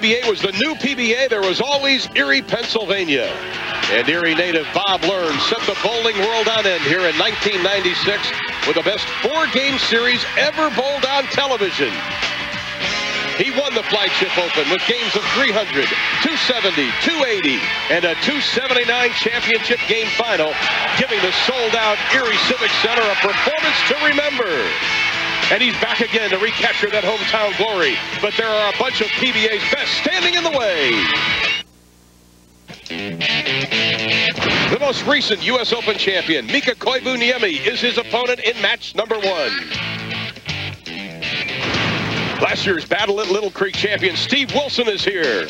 PBA was the new PBA, there was always Erie, Pennsylvania. And Erie native Bob Learn set the bowling world on end here in 1996 with the best 4-game series ever bowled on television. He won the Flagship Open with games of 300, 270, 280, and a 279 championship game final, giving the sold-out Erie Civic Center a performance to remember. And he's back again to recapture that hometown glory. But there are a bunch of PBA's best standing in the way. The most recent U.S. Open champion, Mika Koivuniemi, is his opponent in match number 1. Last year's Battle at Little Creek champion Steve Wilson is here.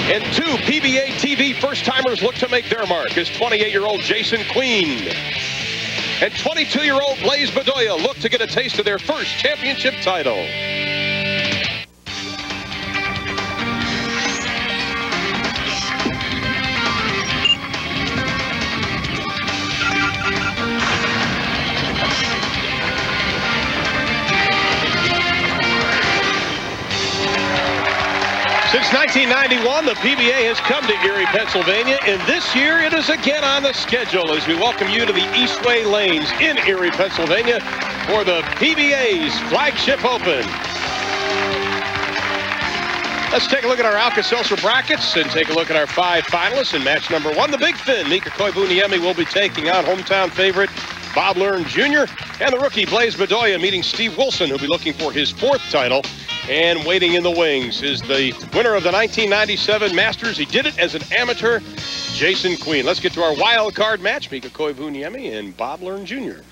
And 2 PBA TV first-timers look to make their mark as 28-year-old Jason Queen and 22-year-old Blaise Bedolla look to get a taste of their first championship title. Since 1991, the PBA has come to Erie, Pennsylvania, and this year it is again on the schedule as we welcome you to the Eastway Lanes in Erie, Pennsylvania for the PBA's Flagship Open. Let's take a look at our Alka-Seltzer brackets and take a look at our 5 finalists in match number 1. The Big Fin, Mika Koivuniemi, will be taking on hometown favorite Bob Learn Jr. and the rookie Blaise Bedolla meeting Steve Wilson, who'll be looking for his 4th title. And waiting in the wings is the winner of the 1997 Masters. He did it as an amateur, Jason Queen. Let's get to our wild card match, Mika Koivuniemi and Bob Learn Jr.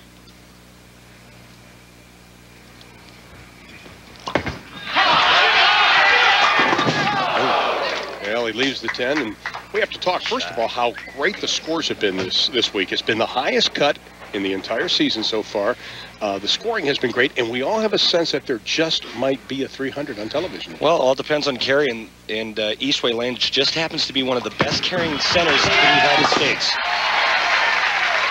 Well, he leaves the 10, and we have to talk, first of all, how great the scores have been this week. It's been the highest cut in the entire season so far. The scoring has been great, and we all have a sense that there just might be a 300 on television. Well, all depends on carry, and Eastway Lanes just happens to be one of the best carrying centers in the United States.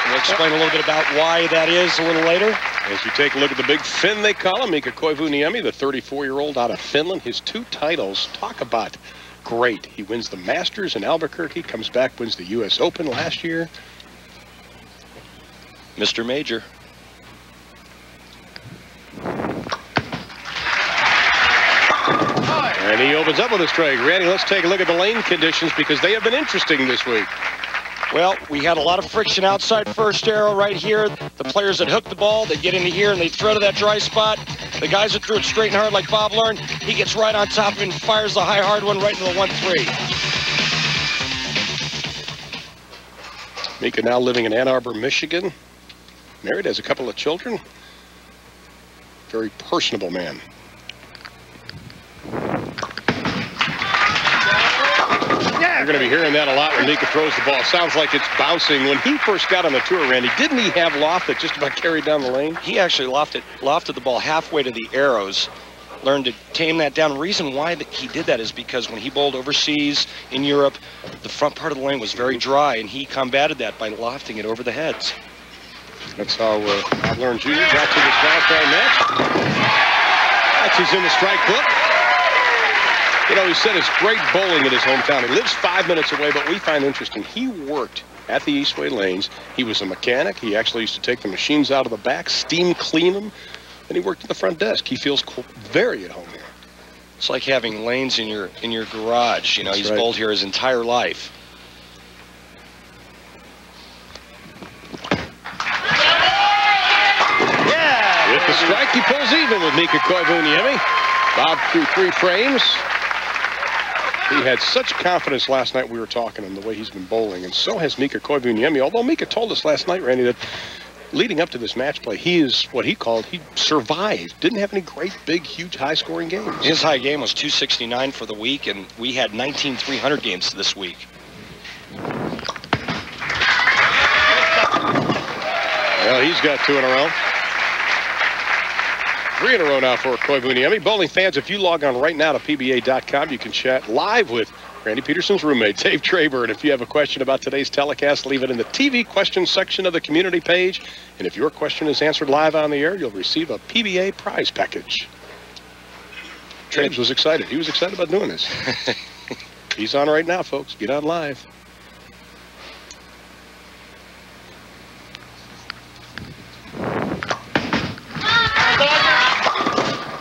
We'll explain a little bit about why that is a little later. As you take a look at the Big Fin, they call him, Mika Koivuniemi, the 34-year-old out of Finland. His 2 titles, talk about great. He wins the Masters in Albuquerque, comes back, wins the U.S. Open last year. Mr. Major. And he opens up with a strike. Randy, let's take a look at the lane conditions because they have been interesting this week. Well, we had a lot of friction outside first arrow right here. The players that hook the ball, they get into here and they throw to that dry spot. The guys that threw it straight and hard like Bob Learn, he gets right on top of it and fires the high hard one right into the 1-3. Mika now living in Ann Arbor, Michigan. Married, has a couple of children. Very personable man. You're going to be hearing that a lot when Mika throws the ball. Sounds like it's bouncing. When he first got on the tour, Randy, didn't he have loft that just about carried down the lane? He actually lofted the ball halfway to the arrows, learned to tame that down. The reason why he did that is because when he bowled overseas in Europe, the front part of the lane was very dry, and he combated that by lofting it over the heads. That's how Bob Learn Jr. got to this wild-card match. That's he's in the strike book. You know, he said it's great bowling in his hometown. He lives 5 minutes away, but we find interesting, he worked at the Eastway Lanes. He was a mechanic. He actually used to take the machines out of the back, steam clean them, and he worked at the front desk. He feels very at home here. It's like having lanes in your garage. You know, he's right. bowled here his entire life. Yeah! With the strike, he pulls even with Mika Koivuniemi. Bob threw 3 frames. He had such confidence last night, we were talking him, the way he's been bowling, and so has Mika Koivuniemi. Although Mika told us last night, Randy, that leading up to this match play, he is what he called, he survived. Didn't have any great, big, huge, high-scoring games. His high game was 269 for the week, and we had 19 300 games this week. Well, he's got 2 in a row. 3 in a row now for Koivuniemi. Bowling fans, if you log on right now to PBA.com, you can chat live with Randy Peterson's roommate, Dave Traber. And if you have a question about today's telecast, leave it in the TV questions section of the community page. And if your question is answered live on the air, you'll receive a PBA prize package. Traves was excited. He was excited about doing this. He's on right now, folks. Get on live.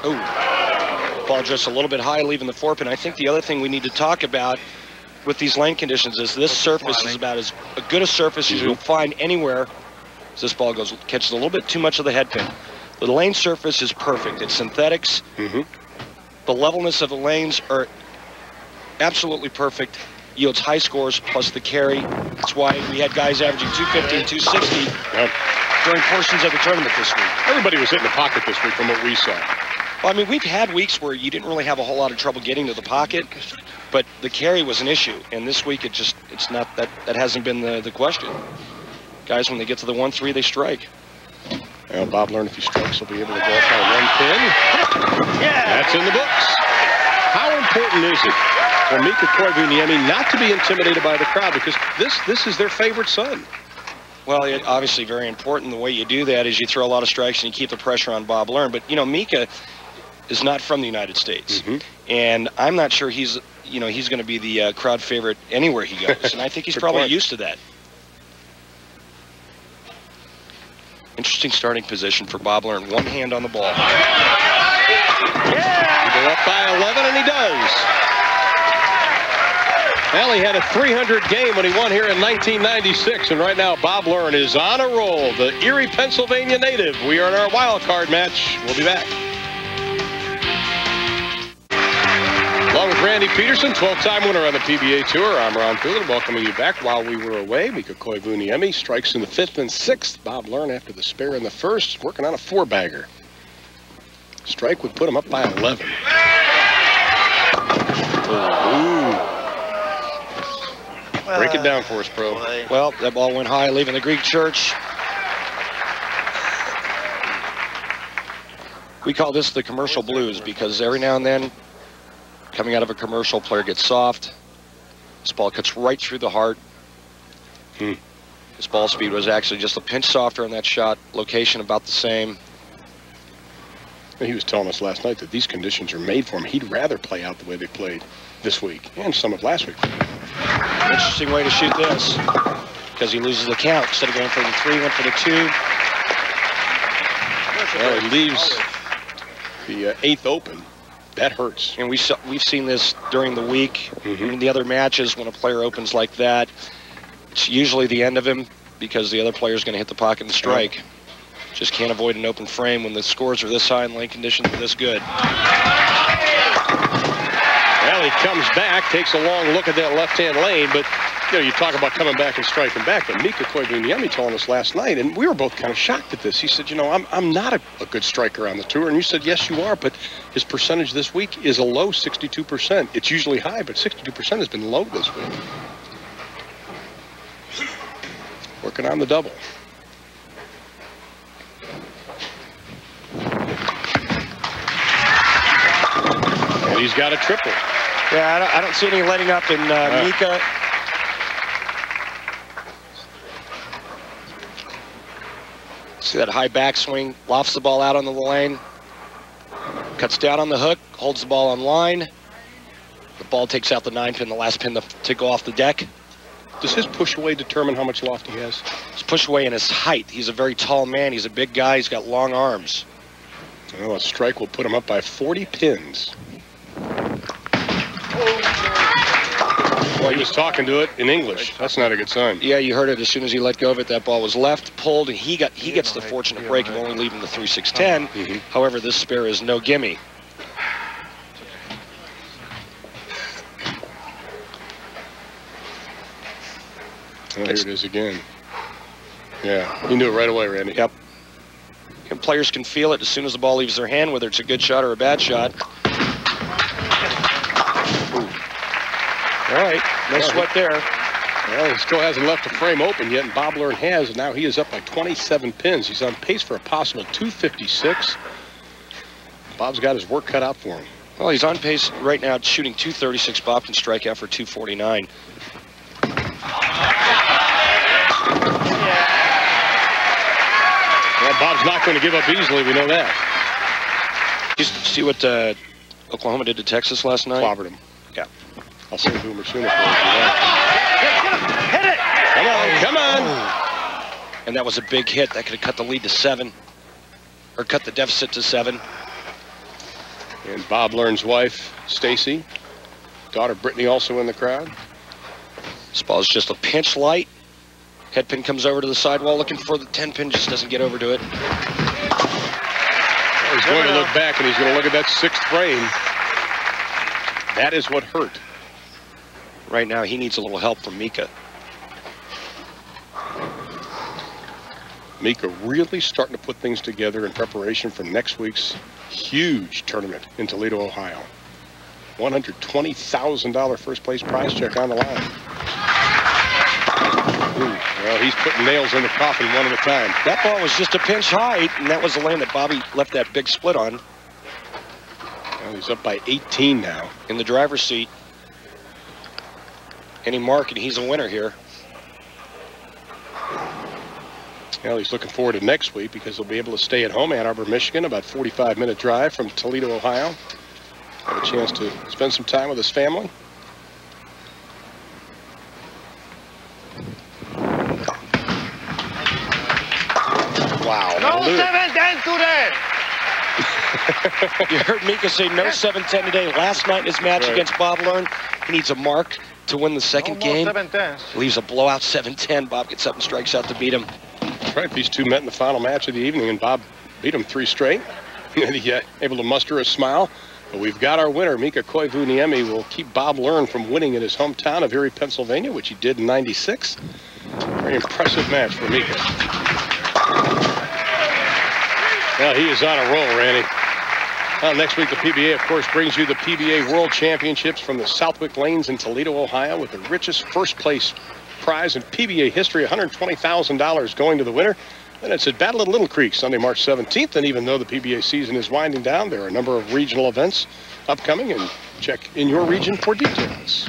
Oh, ball just a little bit high, leaving the 4-pin. I think the other thing we need to talk about with these lane conditions is this surface is about as good a surface as you'll find anywhere. As this ball catches a little bit too much of the head pin. The lane surface is perfect. It's synthetics. The levelness of the lanes are absolutely perfect. Yields high scores plus the carry. That's why we had guys averaging 250 and 260 during portions of the tournament this week. Everybody was hitting the pocket this week from what we saw. Well, I mean, we've had weeks where you didn't really have a whole lot of trouble getting to the pocket, but the carry was an issue. And this week, it's not that hasn't been the question. Guys, when they get to the 1-3, they strike. Well, Bob learned if he strikes, he'll be able to go up on 1 pin. Yeah, that's in the books. How important is it for Mika Koivuniemi not to be intimidated by the crowd, because this is their favorite son? Well, obviously very important. The way you do that is you throw a lot of strikes and you keep the pressure on Bob Learn. But, you know, Mika is not from the United States. And I'm not sure he's going to be the crowd favorite anywhere he goes. And I think he's probably used to that. Interesting starting position for Bob Learn. One hand on the ball. Yeah! He go up by 11, and he does. Well, he had a 300 game when he won here in 1996, and right now Bob Learn is on a roll. The Erie, Pennsylvania native. We are in our wild card match. We'll be back. Along with Randy Peterson, 12-time winner on the PBA Tour, I'm Ron Poulin, welcoming you back while we were away. Mika Koivuniemi strikes in the 5th and 6th. Bob Learn, after the spare in the 1st, working on a 4-bagger. Strike would put him up by 11. Break it down for us, Pro. Well, that ball went high, leaving the Greek church. We call this the commercial blues because every now and then, coming out of a commercial, player gets soft. This ball cuts right through the heart. His ball speed was actually just a pinch softer on that shot. Location about the same. He was telling us last night that these conditions are made for him. He'd rather play out the way they played this week and some of last week. Interesting way to shoot this because he loses the count. Instead of going for the 3, went for the 2. Well, he leaves the 8th open. That hurts. And we've seen this during the week. In the other matches, when a player opens like that, it's usually the end of him because the other player is going to hit the pocket and strike. Just can't avoid an open frame when the scores are this high and lane conditions are this good. Well, he comes back, takes a long look at that left-hand lane, but you know, you talk about coming back and striking back. But Mika Koivuniemi told us last night, and we were both kind of shocked at this. He said, you know, I'm not a good striker on the tour. And you said, yes, you are, but his percentage this week is a low 62%. It's usually high, but 62% has been low this week. Working on the double. And he's got a triple. Yeah, I don't see any letting up in Mika. See that high backswing, lofts the ball out on the lane, cuts down on the hook, holds the ball on line. The ball takes out the 9 pin, the last pin to go off the deck. Does his push away determine how much loft he has? His push away and his height. He's a very tall man. He's a big guy. He's got long arms. Well, a strike will put him up by 40 pins. Well, he was talking to it in English. That's not a good sign. Yeah, you heard it as soon as he let go of it. That ball was left, pulled, and he gets the fortunate break of only leaving the 3-6-10. However, this spare is no gimme. Oh, here it is again. Yeah, you knew it right away, Randy. Yep. And players can feel it as soon as the ball leaves their hand, whether it's a good shot or a bad shot. All right, no sweat there. Well, he still hasn't left the frame open yet, and Bob Learn has, and now he is up by 27 pins. He's on pace for a possible 256. Bob's got his work cut out for him. Well, he's on pace right now, shooting 236. Bob can strike out for 249. Well, Bob's not going to give up easily. We know that. You see what Oklahoma did to Texas last night? Clobbered him. Yeah. I'll say Boomer Sooner for you. Hit it! Come on, come on! And that was a big hit. That could have cut the lead to 7. Or cut the deficit to 7. And Bob Learn's wife, Stacy, daughter Brittany, also in the crowd. This ball is just a pinch light. Head pin comes over to the sidewall looking for the 10 pin, just doesn't get over to it. He's going to look back and he's going to look at that 6th frame. That is what hurt. Right now, he needs a little help from Mika. Mika really starting to put things together in preparation for next week's huge tournament in Toledo, Ohio. $120,000 first place prize check on the line. Ooh, well, he's putting nails in the coffin one at a time. That ball was just a pinch height, and that was the lane that Bobby left that big split on. Well, he's up by 18 now. In the driver's seat. Any mark, and he's a winner here. Well, he's looking forward to next week because he'll be able to stay at home, Ann Arbor, Michigan, about 45-minute drive from Toledo, Ohio. Have a chance to spend some time with his family. Wow. No 7-10 today. You heard Mika say no 7-10 today. Last night in his match against Bob Learn, he needs a mark to win the second game. 7-10. Leaves a blowout 7-10. Bob gets up and strikes out to beat him. That's right. These two met in the final match of the evening, and Bob beat him 3 straight. And he able to muster a smile. But we've got our winner. Mika Koivuniemi will keep Bob Learn from winning in his hometown of Erie, Pennsylvania, which he did in '96. Very impressive match for Mika. Well, he is on a roll, Randy. Well, next week, the PBA, of course, brings you the PBA World Championships from the Southwick Lanes in Toledo, Ohio, with the richest first-place prize in PBA history, $120,000 going to the winner. Then it's at Battle at Little Creek, Sunday, March 17th. And even though the PBA season is winding down, there are a number of regional events upcoming, and check in your region for details.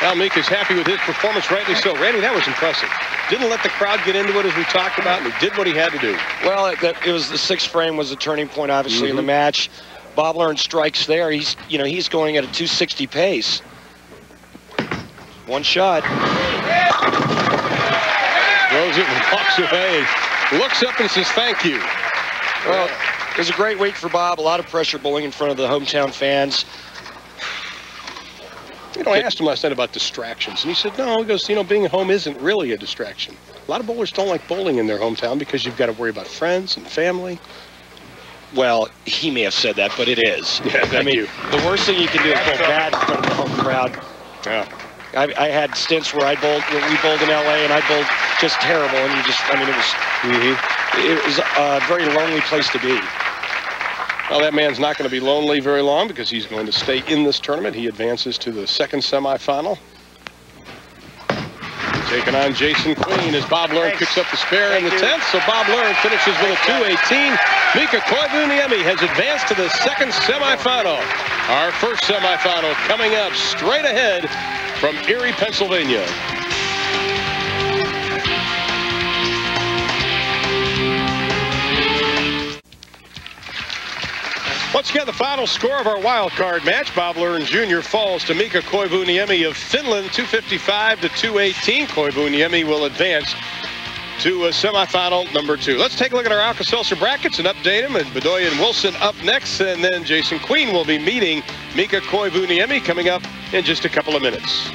Well, Mika's happy with his performance, rightly so. Randy, that was impressive. Didn't let the crowd get into it, as we talked about, and he did what he had to do. Well, it was the 6th frame was the turning point, obviously, in the match. Bob Learn strikes there. He's going at a 260 pace. One shot. Throws it and walks away and looks up and says thank you. Well, it was a great week for Bob. A lot of pressure bowling in front of the hometown fans. You know, I asked him last night about distractions, and he said, no, he goes, being at home isn't really a distraction. A lot of bowlers don't like bowling in their hometown because you've got to worry about friends and family. Well, he may have said that, but it is. Yeah, thank you. The worst thing you can do is bowl bad in front of the home crowd. Yeah. I had stints where we bowled in LA, and I bowled just terrible, and it was a very lonely place to be. Well, that man's not going to be lonely very long because he's going to stay in this tournament. He advances to the second semifinal. Taking on Jason Queen as Bob Learn picks up the spare in the 10th. So Bob Learn finishes with a 218. Mika Koivuniemi has advanced to the second semifinal. Our first semifinal coming up straight ahead from Erie, Pennsylvania. Once again, the final score of our wild card match. Bob Learn Jr. falls to Mika Koivuniemi of Finland, 255 to 218. Koivuniemi will advance to semifinal number 2. Let's take a look at our Alka-Seltzer brackets and update them. And Bedolla and Wilson up next, and then Jason Queen will be meeting Mika Koivuniemi coming up in just a couple of minutes.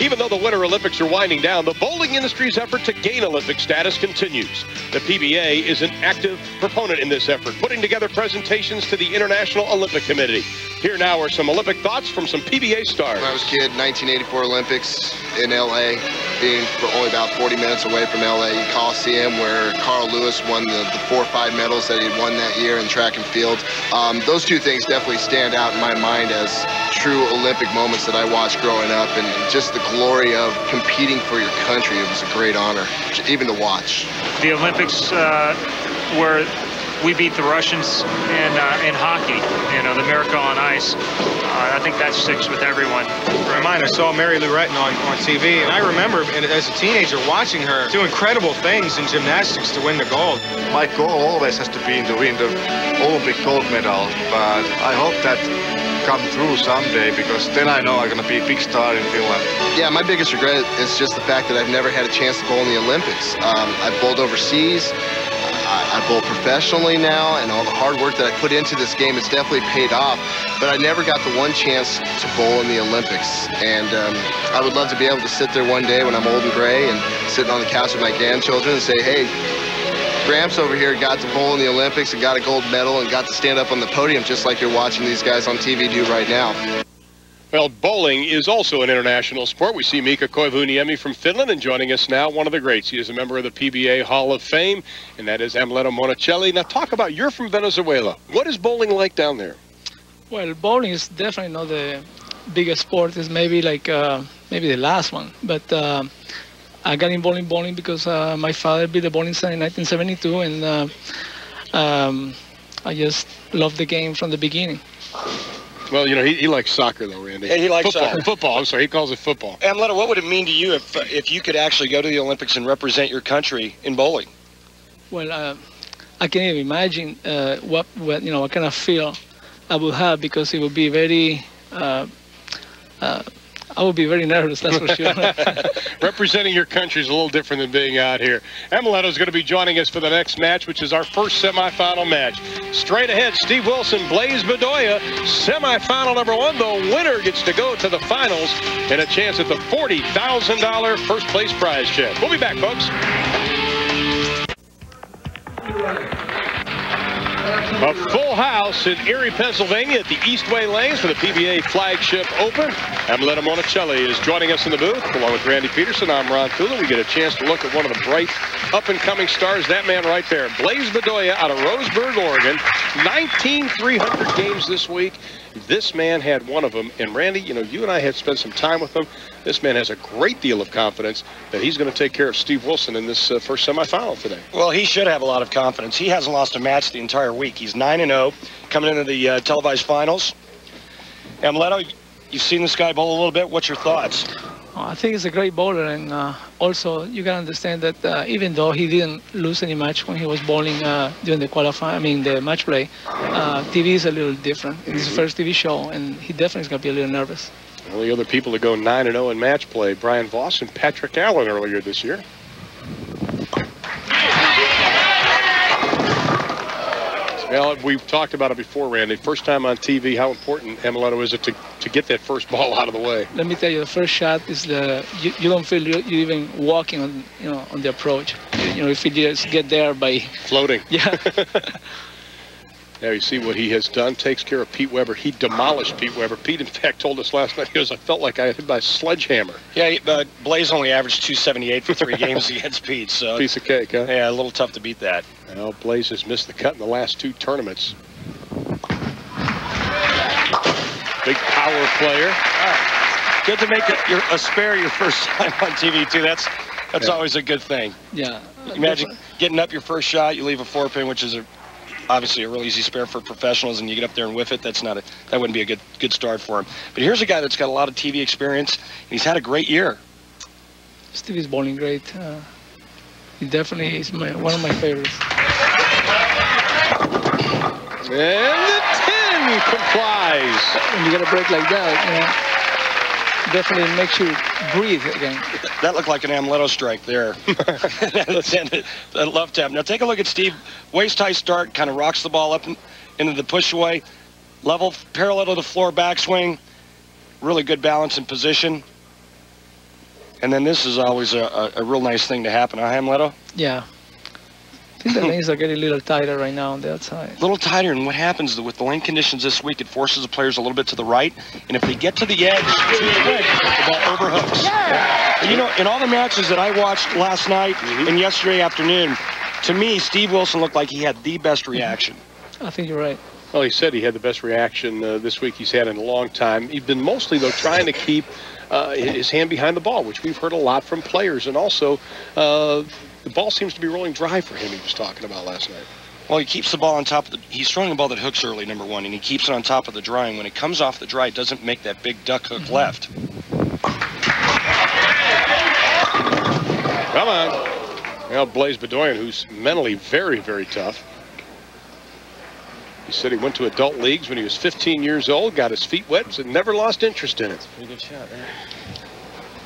Even though the Winter Olympics are winding down, the bowling industry's effort to gain Olympic status continues. The PBA is an active proponent in this effort, putting together presentations to the International Olympic Committee. Here now are some Olympic thoughts from some PBA stars. When I was a kid, 1984 Olympics in LA, being only about 40 minutes away from LA Coliseum, where Carl Lewis won the 4 or 5 medals that he had won that year in track and field. Those two things definitely stand out in my mind as true Olympic moments that I watched growing up, and just the glory of competing for your country. It was a great honor, even to watch. The Olympics were we beat the Russians in hockey, you know, the miracle on ice. I think that sticks with everyone. I saw Mary Lou Retton on TV, and I remember as a teenager watching her do incredible things in gymnastics to win the gold. My goal always has to be to win the Olympic gold medal, but I hope that come through someday, because then I know I'm going to be a big star in Finland. Yeah, my biggest regret is just the fact that I've never had a chance to bowl in the Olympics. I've bowled overseas. I bowl professionally now, and all the hard work that I put into this game has definitely paid off, but I never got the one chance to bowl in the Olympics. And I would love to be able to sit there one day when I'm old and gray and sitting on the couch with my grandchildren and say, hey, Gramps over here got to bowl in the Olympics and got a gold medal and got to stand up on the podium just like you're watching these guys on TV do right now. Well, bowling is also an international sport. We see Mika Koivuniemi from Finland, and joining us now, one of the greats. He is a member of the PBA Hall of Fame, and that is Amuleto Monticelli. Now, talk about, you're from Venezuela. What is bowling like down there? Well, bowling is definitely not the biggest sport. It's maybe like maybe the last one. But I got involved in bowling because my father built a bowling center in 1972, and I just loved the game from the beginning. Well, you know, he likes soccer, though, Randy. Yeah, he likes football. soccer. Football, I'm sorry, he calls it football. Amuleto, what would it mean to you if you could actually go to the Olympics and represent your country in bowling? Well, I can't even imagine what kind of feel I would have, because it would be very, I would be very nervous, that's for sure. Representing your country is a little different than being out here. Amuleto is going to be joining us for the next match, which is our first semifinal match. Straight ahead, Steve Wilson, Blaise Bedolla, semifinal number 1. The winner gets to go to the finals and a chance at the $40,000 first place prize check. We'll be back, folks. A full house in Erie, Pennsylvania at the Eastway Lanes for the PBA Flagship Open. Amuleto Monticelli is joining us in the booth along with Randy Peterson. I'm Ron Thula. We get a chance to look at one of the bright up-and-coming stars, that man right there, Blaise Bedolla out of Roseburg, Oregon. 19 300 games this week. This man had one of them. And Randy, you know, you and I had spent some time with him. This man has a great deal of confidence that he's going to take care of Steve Wilson in this first semifinal today. Well, he should have a lot of confidence. He hasn't lost a match the entire week. He's 9-0 coming into the televised finals. Amuleto, you've seen this guy bowl a little bit. What's your thoughts? I think he's a great bowler, and also you can understand that even though he didn't lose any match when he was bowling during the the match play, TV is a little different. It's his first TV show, and he definitely is going to be a little nervous. Only other people to go 9-0 in match play, Brian Voss and Patrick Allen earlier this year. Well, we've talked about it before, Randy. First time on TV, how important, Amuleto, is it to get that first ball out of the way? Let me tell you, the first shot is you don't feel you're even walking on on the approach. If you just get there by floating. Yeah. Now you see what he has done. Takes care of Pete Weber. He demolished Pete Weber. Pete, in fact, told us last night, he goes, I felt like I had hit by a sledgehammer. Yeah, but Blaise only averaged 278 for 3 games against Pete. So piece of cake, huh? Yeah, a little tough to beat that. Well, Blaise has missed the cut in the last 2 tournaments. Big power player. Good to make a spare your first time on TV, too. That's always a good thing. Yeah. Imagine getting up your first shot, you leave a 4-pin, which is obviously a real easy spare for professionals, and you get up there and whiff it. That wouldn't be a good start for him. But here's a guy that's got a lot of TV experience, and he's had a great year. Steve is bowling great. He definitely is one of my favorites. And the 10 complies. When you get a break like that, definitely makes you breathe again. That looked like an Amuleto strike there. That love tap. Now take a look at Steve. Waist-high start, kind of rocks the ball up into the push-away. Level, parallel to the floor backswing. Really good balance and position. And then this is always a real nice thing to happen, huh, Amuleto? Yeah. I think the lanes are getting a little tighter right now on the outside. A little tighter, and what happens with the lane conditions this week, it forces the players a little bit to the right, and if they get to the edge too quick, the ball overhooks. Yeah. In all the matches that I watched last night and yesterday afternoon, to me, Steve Wilson looked like he had the best reaction. I think you're right. Well, he said he had the best reaction this week he's had in a long time. He's been mostly, though, trying to keep his hand behind the ball, which we've heard a lot from players, and also the ball seems to be rolling dry for him, he was talking about last night. Well, he keeps the ball on top of the... He's throwing a ball that hooks early, number one, and he keeps it on top of the dry. And when it comes off the dry, it doesn't make that big duck hook left. Come on. Now Blaise Bedolla, who's mentally very, very tough. He said he went to adult leagues when he was 15 years old, got his feet wet, and never lost interest in it. Pretty good shot there.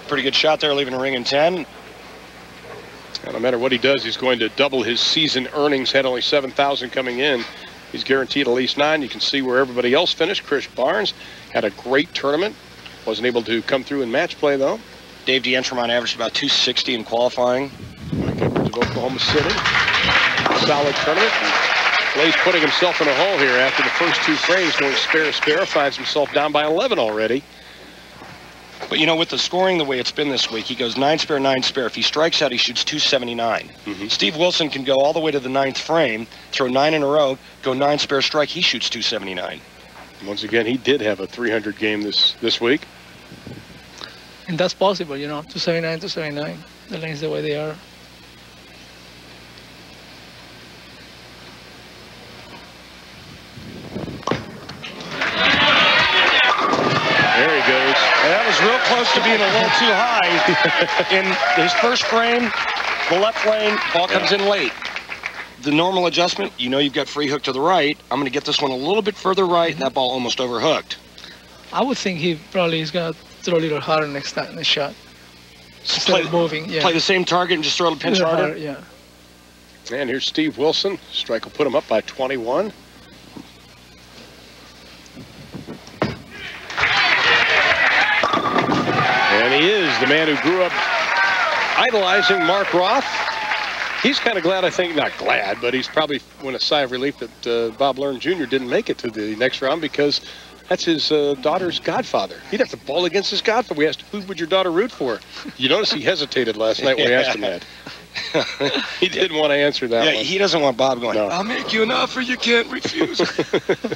Pretty good shot there, leaving the ring in 10. No matter what he does, he's going to double his season earnings. Had only $7,000 coming in. He's guaranteed at least 9. You can see where everybody else finished. Chris Barnes had a great tournament. Wasn't able to come through in match play, though. Dave DeEntremont averaged about 260 in qualifying. Mike Edwards of Oklahoma City. Solid tournament. Blaise putting himself in a hole here after the first 2 frames, going spare, finds himself down by 11 already. But, you know, with the scoring the way it's been this week, he goes 9 spare, 9 spare. If he strikes out, he shoots 279. Steve Wilson can go all the way to the 9th frame, throw 9 in a row, go 9 spare strike, he shoots 279. Once again, he did have a 300 game this week. And that's possible, you know, 279, 279. The lanes the way they are. There he goes. And that was real close to being a little too high. In his first frame, the left lane, ball comes in late. The normal adjustment, you know you've got free hook to the right. I'm going to get this one a little bit further right, and that ball almost overhooked. I would think he probably is going to throw a little harder next time, next shot. Instead of moving, yeah. Play the same target and just throw the pinch harder? Yeah. And here's Steve Wilson. Strike will put him up by 21. And he is the man who grew up idolizing Mark Roth. He's kind of glad, I think, not glad, but he's probably went a sigh of relief that Bob Learn Jr. didn't make it to the next round, because that's his daughter's godfather. He'd have to bowl against his godfather. We asked, who would your daughter root for? You notice he hesitated last night when we asked him that. He didn't want to answer that one. He doesn't want Bob going, no. I'll make you an offer you can't refuse.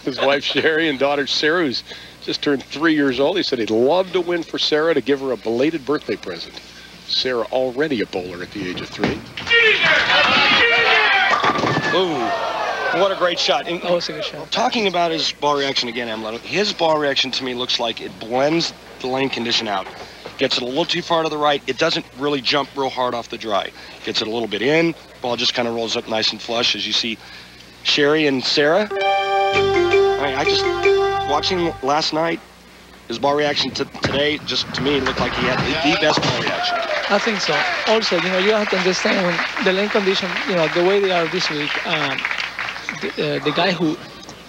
His wife Sherry and daughter Sarah, who's just turned 3 years old, he said he'd love to win for Sarah to give her a belated birthday present. Sarah already a bowler at the age of 3. Ooh, what a great shot. And That was a good shot. talking about his ball reaction again, Amleto, his ball reaction to me looks like it blends the lane condition out. Gets it a little too far to the right. It doesn't really jump real hard off the dry. Gets it a little bit in. Ball just kind of rolls up nice and flush, as you see Sherry and Sarah. I just, watching last night, his ball reaction today, just to me, looked like he had the best ball reaction. I think so. Also, you know, you have to understand when the lane condition, you know, the way they are this week, the guy who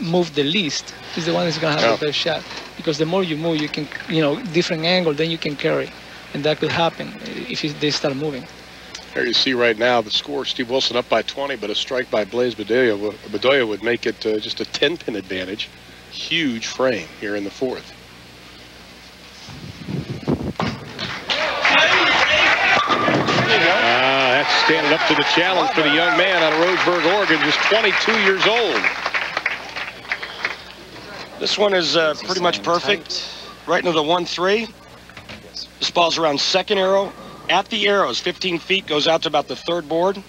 moved the least is the one that's going to have the best shot. Because the more you move, you can, you know, different angle, then you can carry. And that could happen if they start moving. There you see right now the score, Steve Wilson up by 20, but a strike by Blaise Bedolla would make it just a 10-pin advantage. Huge frame here in the 4th. That's standing up to the challenge for the young man out of Roseburg, Oregon, just 22 years old. This one is pretty much perfect. Right into the 1-3. This ball's around second arrow. At the arrows, 15 feet, goes out to about the 3rd board.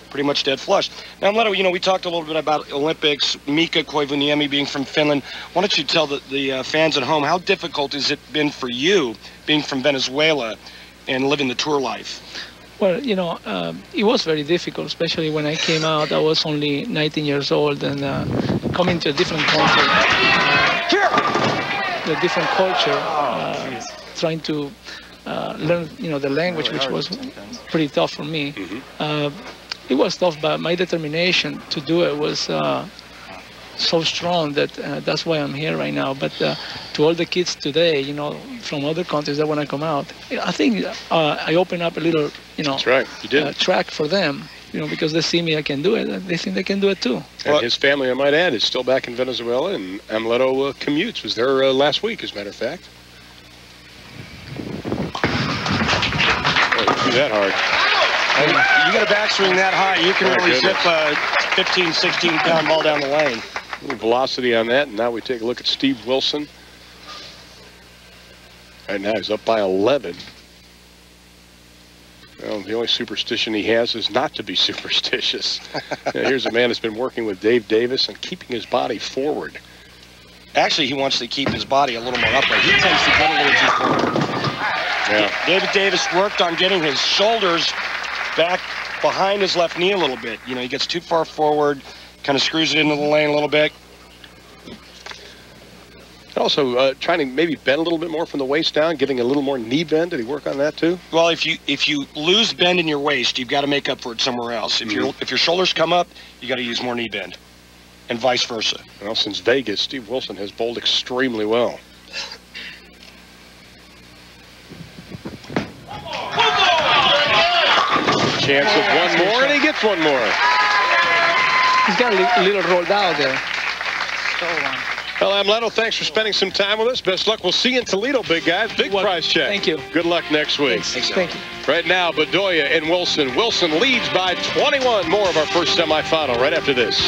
Pretty much dead flush. Now, Amleto, you know, we talked a little bit about Olympics, Mika Koivuniemi being from Finland. Why don't you tell the fans at home, how difficult has it been for you being from Venezuela and living the tour life? Well, you know, it was very difficult, especially when I came out. I was only 19 years old, and coming to a different country, a different culture, trying to learn, you know, the language, which was pretty tough for me. It was tough, but my determination to do it was so strong that that's why I'm here right now. But to all the kids today, you know, from other countries that want to come out, I think I open up a little, you know, that's right. You did. Track for them, you know, because they see me, I can do it, and they think they can do it too. And his family, I might add, is still back in Venezuela, and Amleto commutes. Was there last week, as a matter of fact. Oh, that hard. You get a backswing that high, you can really zip a 15, 16-pound ball down the lane. Velocity on that, and now we take a look at Steve Wilson. Right now he's up by 11. Well, the only superstition he has is not to be superstitious. Here's a man that's been working with Dave Davis and keeping his body forward. Actually, he wants to keep his body a little more upright. He tends to get a little too forward. Yeah. David Davis worked on getting his shoulders back behind his left knee a little bit. You know, he gets too far forward, kind of screws it into the lane a little bit. Also, trying to maybe bend a little bit more from the waist down, getting a little more knee bend. Did he work on that too? Well, if you lose bend in your waist, you've got to make up for it somewhere else. If your shoulders come up, you got to use more knee bend, and vice versa. Well, since Vegas, Steve Wilson has bowled extremely well. Chance of one more, and he gets one more. He's got a little rolled out there. Well, Amleto, thanks for spending some time with us. Best luck. We'll see you in Toledo, big guys. Big prize check. Thank you. Good luck next week. Thanks. Thank you. Right now, Bedolla and Wilson. Wilson leads by 21. More of our first semifinal right after this.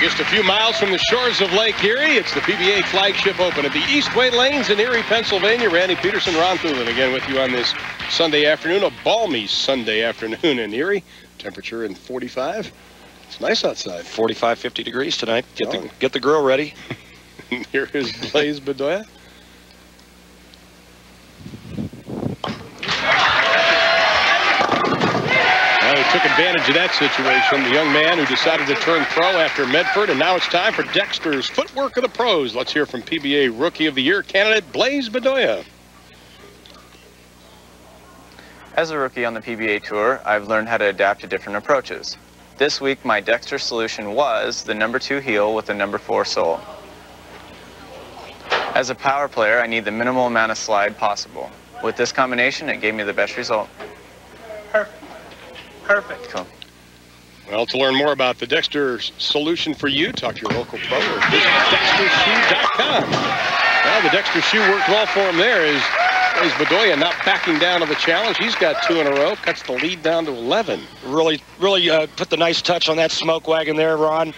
Just a few miles from the shores of Lake Erie, it's the PBA Flagship Open at the Eastway Lanes in Erie, Pennsylvania. Randy Peterson, Ron Thulin again with you on this Sunday afternoon, a balmy Sunday afternoon in Erie. Temperature in 45. It's nice outside. 45, 50 degrees tonight. Get the grill ready. Here is Blaise Bedolla. Well, he took advantage of that situation. The young man who decided to turn pro after Medford, and now it's time for Dexter's Footwork of the Pros. Let's hear from PBA Rookie of the Year candidate Blaise Bedolla. As a rookie on the PBA Tour, I've learned how to adapt to different approaches. This week, my Dexter solution was the #2 heel with the #4 sole. As a power player, I need the minimal amount of slide possible. With this combination, it gave me the best result. Perfect. Cool. Well, to learn more about the Dexter solution for you, talk to your local pro or visit DexterShoe.com. Well, the Dexter shoe worked well for him there. Is Bedolla not backing down to the challenge? He's got 2 in a row, cuts the lead down to 11. Really put the nice touch on that smoke wagon there, Ron.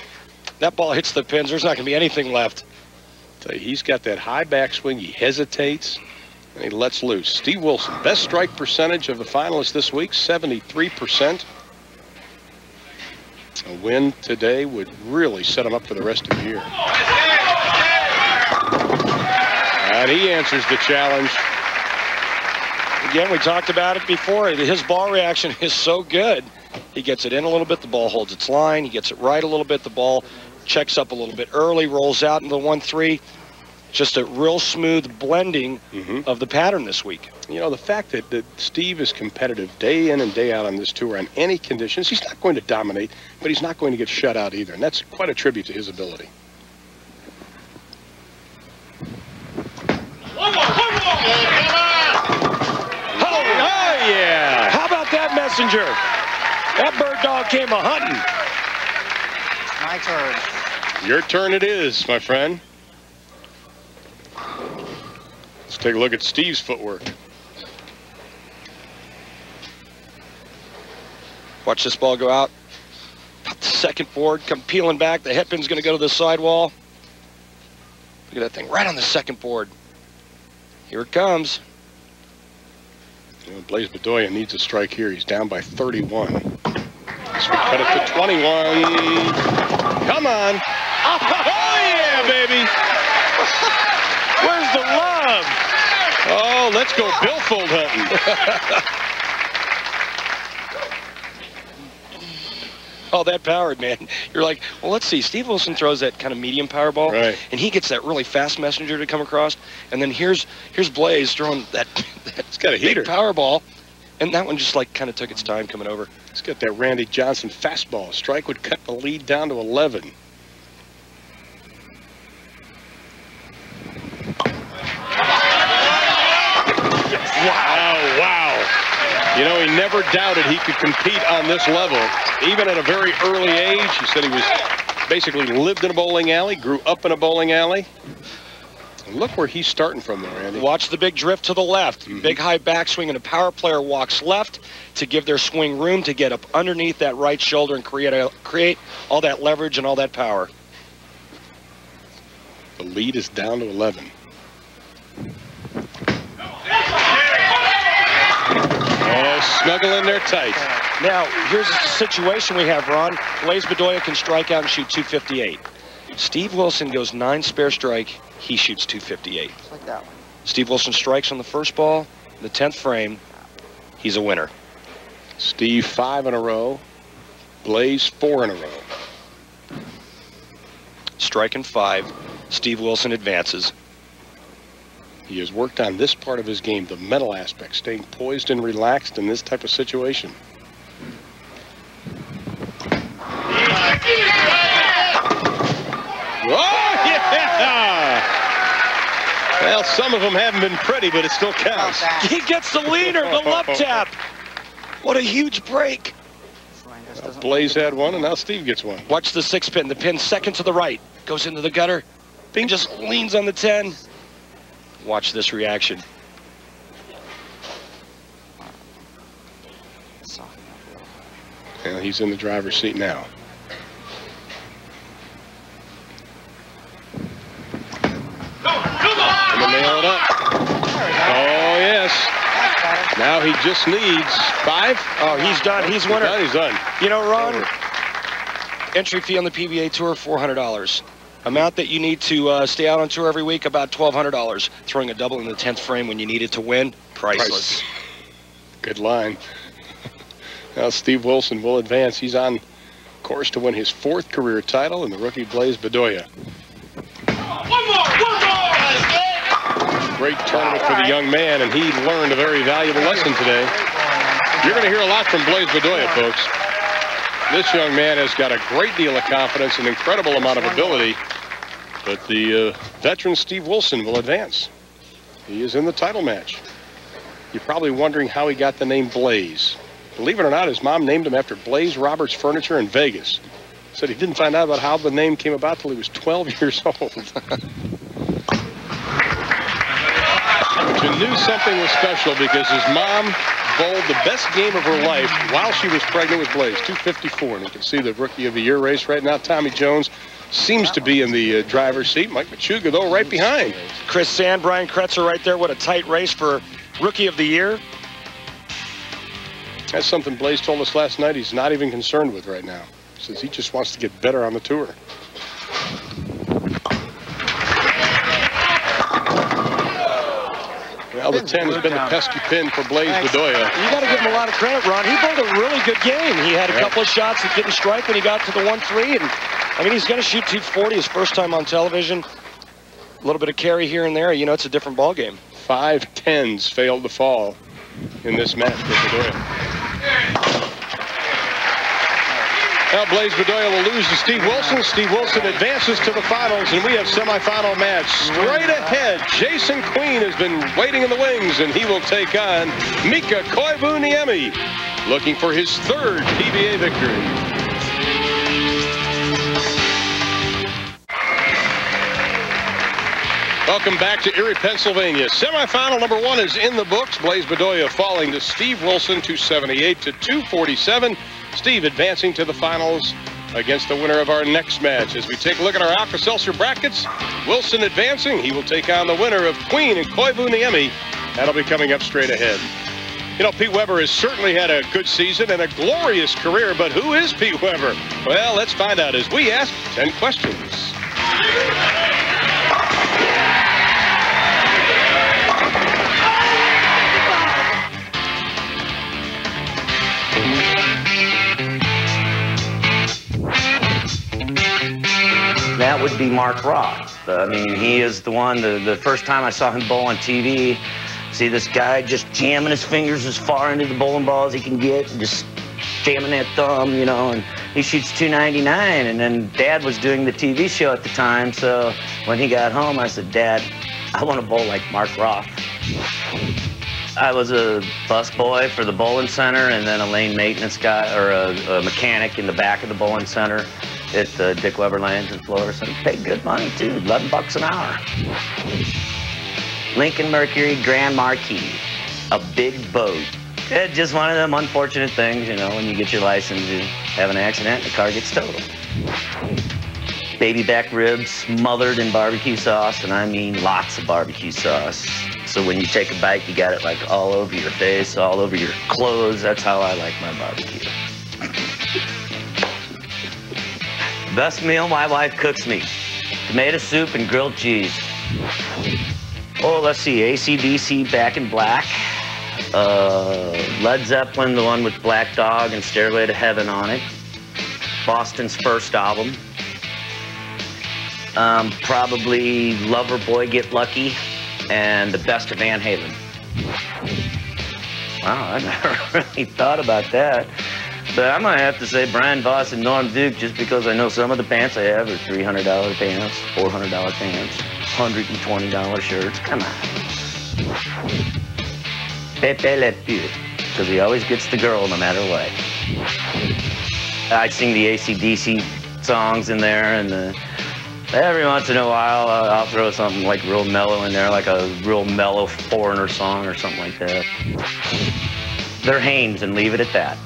That ball hits the pins. There's not going to be anything left. Tell you, he's got that high backswing. He hesitates, and he lets loose. Steve Wilson, best strike percentage of the finalists this week, 73%. A win today would really set him up for the rest of the year. And he answers the challenge. Again, we talked about it before. His ball reaction is so good. He gets it in a little bit, the ball holds its line. He gets it right a little bit, the ball checks up a little bit early, rolls out into the 1-3. Just a real smooth blending of the pattern this week. You know, the fact that Steve is competitive day in and day out on this tour on any conditions, he's not going to dominate, but he's not going to get shut out either. And that's quite a tribute to his ability. Oh, yeah. How about that messenger? That bird dog came a-hunting. My turn. Your turn it is, my friend. Let's take a look at Steve's footwork. Watch this ball go out. Got the second board, come peeling back. The headpin's going to go to the sidewall. Look at that thing right on the second board. Here it comes. You know, Blaise Bedolla needs a strike here. He's down by 31. So we cut it to 21. Come on. Oh, yeah, baby. Where's the love? Oh, let's go billfold hunting. Oh, that powered, man. You're like, well, let's see. Steve Wilson throws that kind of medium power ball, right, and he gets that really fast messenger to come across. And then here's Blaise throwing that it's got a heater power ball, and that one just like kind of took its time coming over. He's got that Randy Johnson fastball. Strike would cut the lead down to 11. Wow. You know, he never doubted he could compete on this level. Even at a very early age, he said he was basically lived in a bowling alley, grew up in a bowling alley. And look where he's starting from there, Andy. Watch the big drift to the left. Big high backswing, and a power player walks left to give their swing room to get up underneath that right shoulder and create all that leverage and all that power. The lead is down to 11. snuggle in there tight. Now, here's a situation we have, Ron. Blaise Bedolla can strike out and shoot 258. Steve Wilson goes 9 spare strike. He shoots 258. Like that one. Steve Wilson strikes on the first ball, the 10th frame. He's a winner. Steve 5 in a row. Blaise 4 in a row. Striking 5. Steve Wilson advances. He has worked on this part of his game, the mental aspect, staying poised and relaxed in this type of situation. Oh, yeah! Well, some of them haven't been pretty, but it still counts. He gets the leaner, the love tap. What a huge break. Blaise had one, and now Steve gets one. Watch the 6 pin. The pin second to the right. Goes into the gutter. Bing just leans on the 10. Watch this reaction. Yeah, he's in the driver's seat now. Gonna nail it up. Oh, yes. Now he just needs 5. Oh, he's done. He's winner. He's done. You know, Ron, entry fee on the PBA Tour, $400. Amount that you need to stay out on tour every week, about $1,200. Throwing a double in the 10th frame when you need it to win, priceless. Good line. Now Steve Wilson will advance. He's on course to win his 4th career title, and the rookie Blaise Bedolla. One more! Great tournament for the young man, and he learned a very valuable lesson today. You're going to hear a lot from Blaise Bedolla, folks. This young man has got a great deal of confidence, an incredible amount of ability, but the veteran Steve Wilson will advance. He is in the title match. You're probably wondering how he got the name Blaise. Believe it or not, his mom named him after Blaise Roberts Furniture in Vegas. Said he didn't find out about how the name came about till he was 12 years old. But you knew something was special because his mom bowled the best game of her life while she was pregnant with Blaise, 254. And you can see the Rookie of the Year race right now. Tommy Jones seems to be in the driver's seat. Mike Machuga, though, right behind. Chris Sand, Brian Kretzer right there. What a tight race for Rookie of the Year. That's something Blaise told us last night he's not even concerned with right now. He says he just wants to get better on the tour. Well, the 10 has been the pesky pin for Blaise Bedolla. You got to give him a lot of credit, Ron. He bowled a really good game. He had a couple of shots that didn't strike when he got to the 1-3. And I mean, he's going to shoot 240 his first time on television. A little bit of carry here and there. You know, it's a different ball game. 5 10s failed to fall in this match for Bedolla. Now Blaise Bedolla will lose to Steve Wilson. Steve Wilson advances to the finals, and we have semifinal match. Straight ahead, Jason Queen has been waiting in the wings, and he will take on Mika Koivuniemi, looking for his 3rd PBA victory. Welcome back to Erie, Pennsylvania. Semifinal number 1 is in the books. Blaise Bedolla falling to Steve Wilson, 278 to 247. Steve advancing to the finals against the winner of our next match. As we take a look at our Alka-Seltzer brackets, Wilson advancing. He will take on the winner of Queen and Koivuniemi. That'll be coming up straight ahead. You know, Pete Weber has certainly had a good season and a glorious career, but who is Pete Weber? Well, let's find out as we ask 10 questions. That would be Mark Roth. I mean, he is the one, the first time I saw him bowl on TV, see this guy just jamming his fingers as far into the bowling ball as he can get, and just jamming that thumb, you know, and he shoots 299, and then Dad was doing the TV show at the time, so when he got home, I said, Dad, I want to bowl like Mark Roth. I was a bus boy for the bowling center, and then a lane maintenance guy, or a mechanic in the back of the bowling center at Dick Weber Lanes in Florida. So he paid good money too, $11 an hour. Lincoln Mercury Grand Marquis, a big boat. It's just one of them unfortunate things, you know, when you get your license, you have an accident, the car gets totaled. Baby back ribs smothered in barbecue sauce, and I mean lots of barbecue sauce. So when you take a bite, you got it like all over your face, all over your clothes. That's how I like my barbecue. Best meal my wife cooks me. Tomato soup and grilled cheese. Oh, let's see, AC/DC, Back in Black. Led Zeppelin, the one with Black Dog and Stairway to Heaven on it. Boston's first album. Probably Lover Boy Get Lucky and the best of Van Halen. Wow, I never really thought about that. But I might have to say Brian Voss and Norm Duke just because I know some of the pants I have are $300 pants, $400 pants, $120 shirts. Come on. Pepe Le Pew, because he always gets the girl no matter what. I sing the AC/DC songs in there, and every once in a while I'll throw something like real mellow in there, like a real mellow Foreigner song or something like that. They're Haynes, and leave it at that.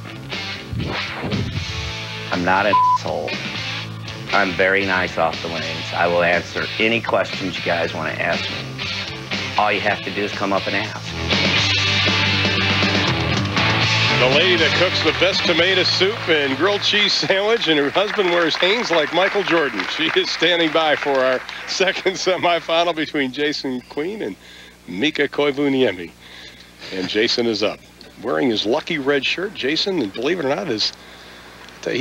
I'm not an asshole. I'm very nice off the lanes. I will answer any questions you guys want to ask me. All you have to do is come up and ask. The lady that cooks the best tomato soup and grilled cheese sandwich, and her husband wears Hanes like Michael Jordan. She is standing by for our second semifinal between Jason Queen and Mika Koivuniemi. And Jason is up, wearing his lucky red shirt. Jason, and believe it or not, he's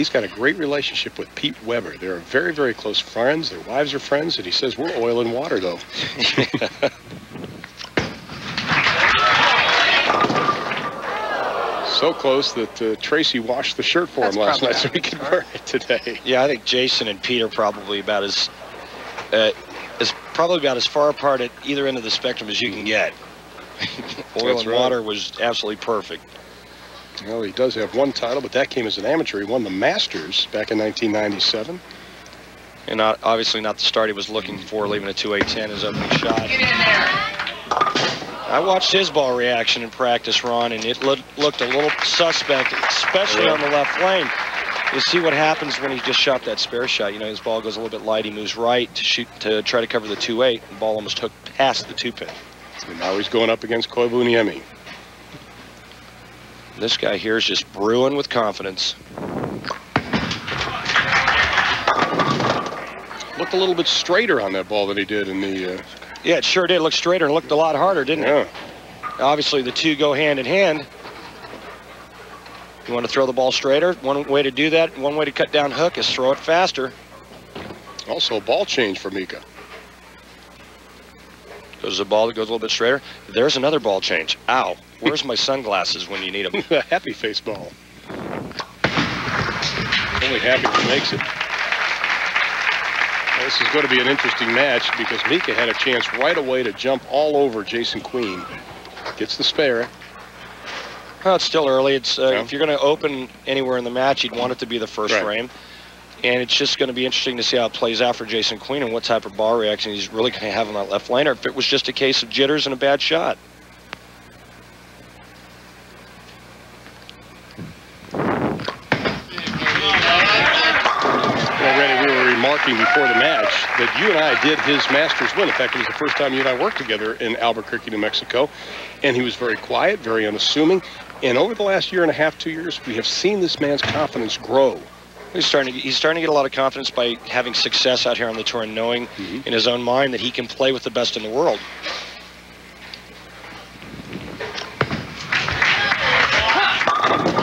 got a great relationship with Pete Weber. They're very, very close friends. Their wives are friends, and he says, we're oil and water, though. So close that Tracy washed the shirt for him last night so he could wear it today. Yeah, I think Jason and Pete are probably about as far apart at either end of the spectrum as you can get. Oil and water was absolutely perfect. Well, he does have one title, but that came as an amateur. He won the Masters back in 1997. And obviously not the start he was looking for, leaving a 2-8-10 his opening shot. Get in there. I watched his ball reaction in practice, Ron, and it looked a little suspect, especially on the left lane. You'll see what happens when he just shot that spare shot. You know, his ball goes a little bit light. He moves right to shoot to try to cover the 2-8. The ball almost hooked past the 2-pin. And now he's going up against Koivuniemi. This guy here is just brewing with confidence. Looked a little bit straighter on that ball than he did in the... Yeah, it sure did. Look straighter and looked a lot harder, didn't it? Obviously, the two go hand in hand. You want to throw the ball straighter? One way to do that, one way to cut down hook is throw it faster. Also, a ball change for Mika. Goes a ball that goes a little bit straighter. There's another ball change. Ow. Where's my sunglasses when you need them? A happy face ball. Only happy when he makes it. Well, this is going to be an interesting match because Mika had a chance right away to jump all over Jason Queen. Gets the spare. Well, it's still early. It's if you're going to open anywhere in the match, you'd want it to be the first frame. And it's just going to be interesting to see how it plays out for Jason Queen and what type of ball reaction he's really going to have on that left lane, or if it was just a case of jitters and a bad shot. Already we were remarking before the match that you and I did his Masters win. In fact, it was the first time you and I worked together in Albuquerque, New Mexico. And he was very quiet, very unassuming. And over the last year and a half, 2 years, we have seen this man's confidence grow. He's starting to get a lot of confidence by having success out here on the tour and knowing in his own mind that he can play with the best in the world.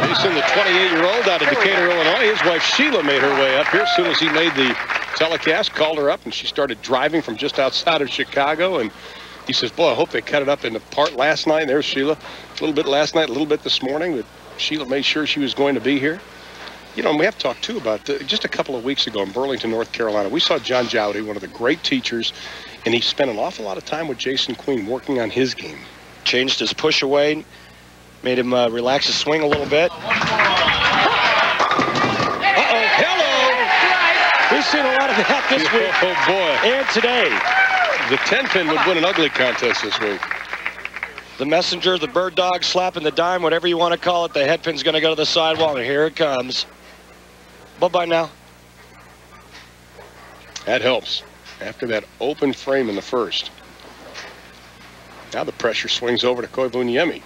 Jason, the 28-year-old out of Decatur, Illinois. His wife Sheila made her way up here as soon as he made the telecast, called her up, and she started driving from just outside of Chicago. And he says, boy, I hope they cut it up into part last night. There's Sheila. A little bit last night, a little bit this morning, but Sheila made sure she was going to be here. You know, and we have talked, too, about just a couple of weeks ago in Burlington, North Carolina. We saw John Jowdy, one of the great teachers, and he spent an awful lot of time with Jason Queen working on his game. Changed his push away, made him relax his swing a little bit. Hello! We've seen a lot of that this week. Oh, boy. And today. The 10-pin would win an ugly contest this week. The messenger, the bird dog, slapping the dime, whatever you want to call it. The head pin's going to go to the sidewall, and here it comes. Bye-bye now. That helps after that open frame in the first. Now the pressure swings over to Koivuniemi.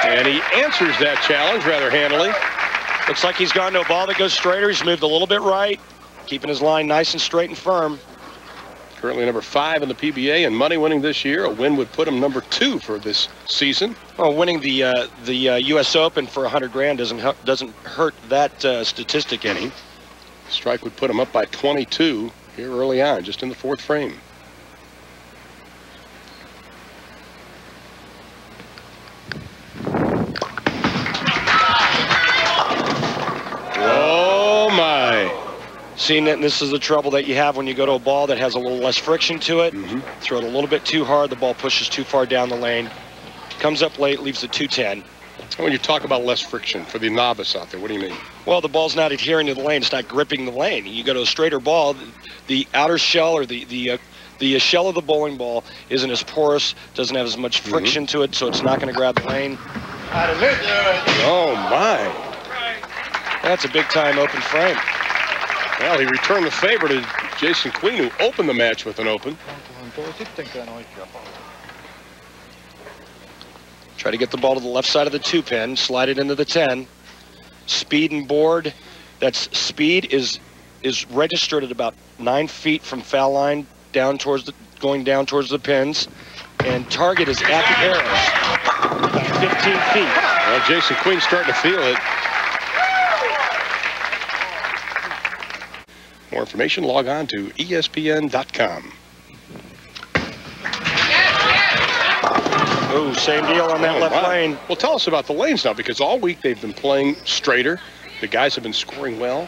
And he answers that challenge rather handily. Looks like he's gone to a ball that goes straighter. He's moved a little bit right, keeping his line nice and straight and firm. Currently number 5 in the PBA and money winning this year. A win would put him number 2 for this season. Well, winning the U.S. Open for $100 grand doesn't hurt that statistic any. Strike would put him up by 22 here early on, just in the 4th frame. Oh my! Seeing that this is the trouble that you have when you go to a ball that has a little less friction to it. Throw it a little bit too hard, the ball pushes too far down the lane. Comes up late, leaves the 210. When you talk about less friction for the novice out there, what do you mean? Well, the ball's not adhering to the lane. It's not gripping the lane. You go to a straighter ball, the outer shell or the shell of the bowling ball isn't as porous, doesn't have as much friction to it, so it's not going to grab the lane. Oh my! That's a big-time open frame. Well, he returned the favor to Jason Queen, who opened the match with an open. Try to get the ball to the left side of the 2-pin, slide it into the 10. Speed and board. That's speed is registered at about 9 feet from foul line, going down towards the pins, and target is at the arrows, about 15 feet. Well, Jason Queen's starting to feel it. More information, log on to ESPN.com. Oh, same deal on that left lane. Well, tell us about the lanes now, because all week they've been playing straighter. The guys have been scoring well,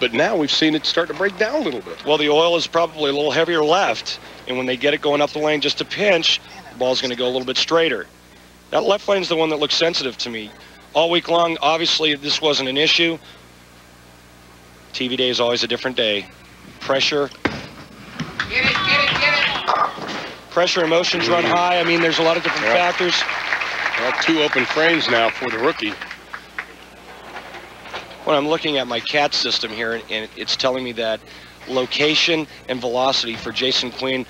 but now we've seen it start to break down a little bit. Well, the oil is probably a little heavier left, and when they get it going up the lane just a pinch, the ball's going to go a little bit straighter. That left lane's the one that looks sensitive to me. All week long, obviously, this wasn't an issue. TV day is always a different day. Pressure. Get it. Pressure, emotions run high. I mean, there's a lot of different factors. Well, 2 open frames now for the rookie. When I'm looking at my CAT system here, and it's telling me that location and velocity for Jason Queen,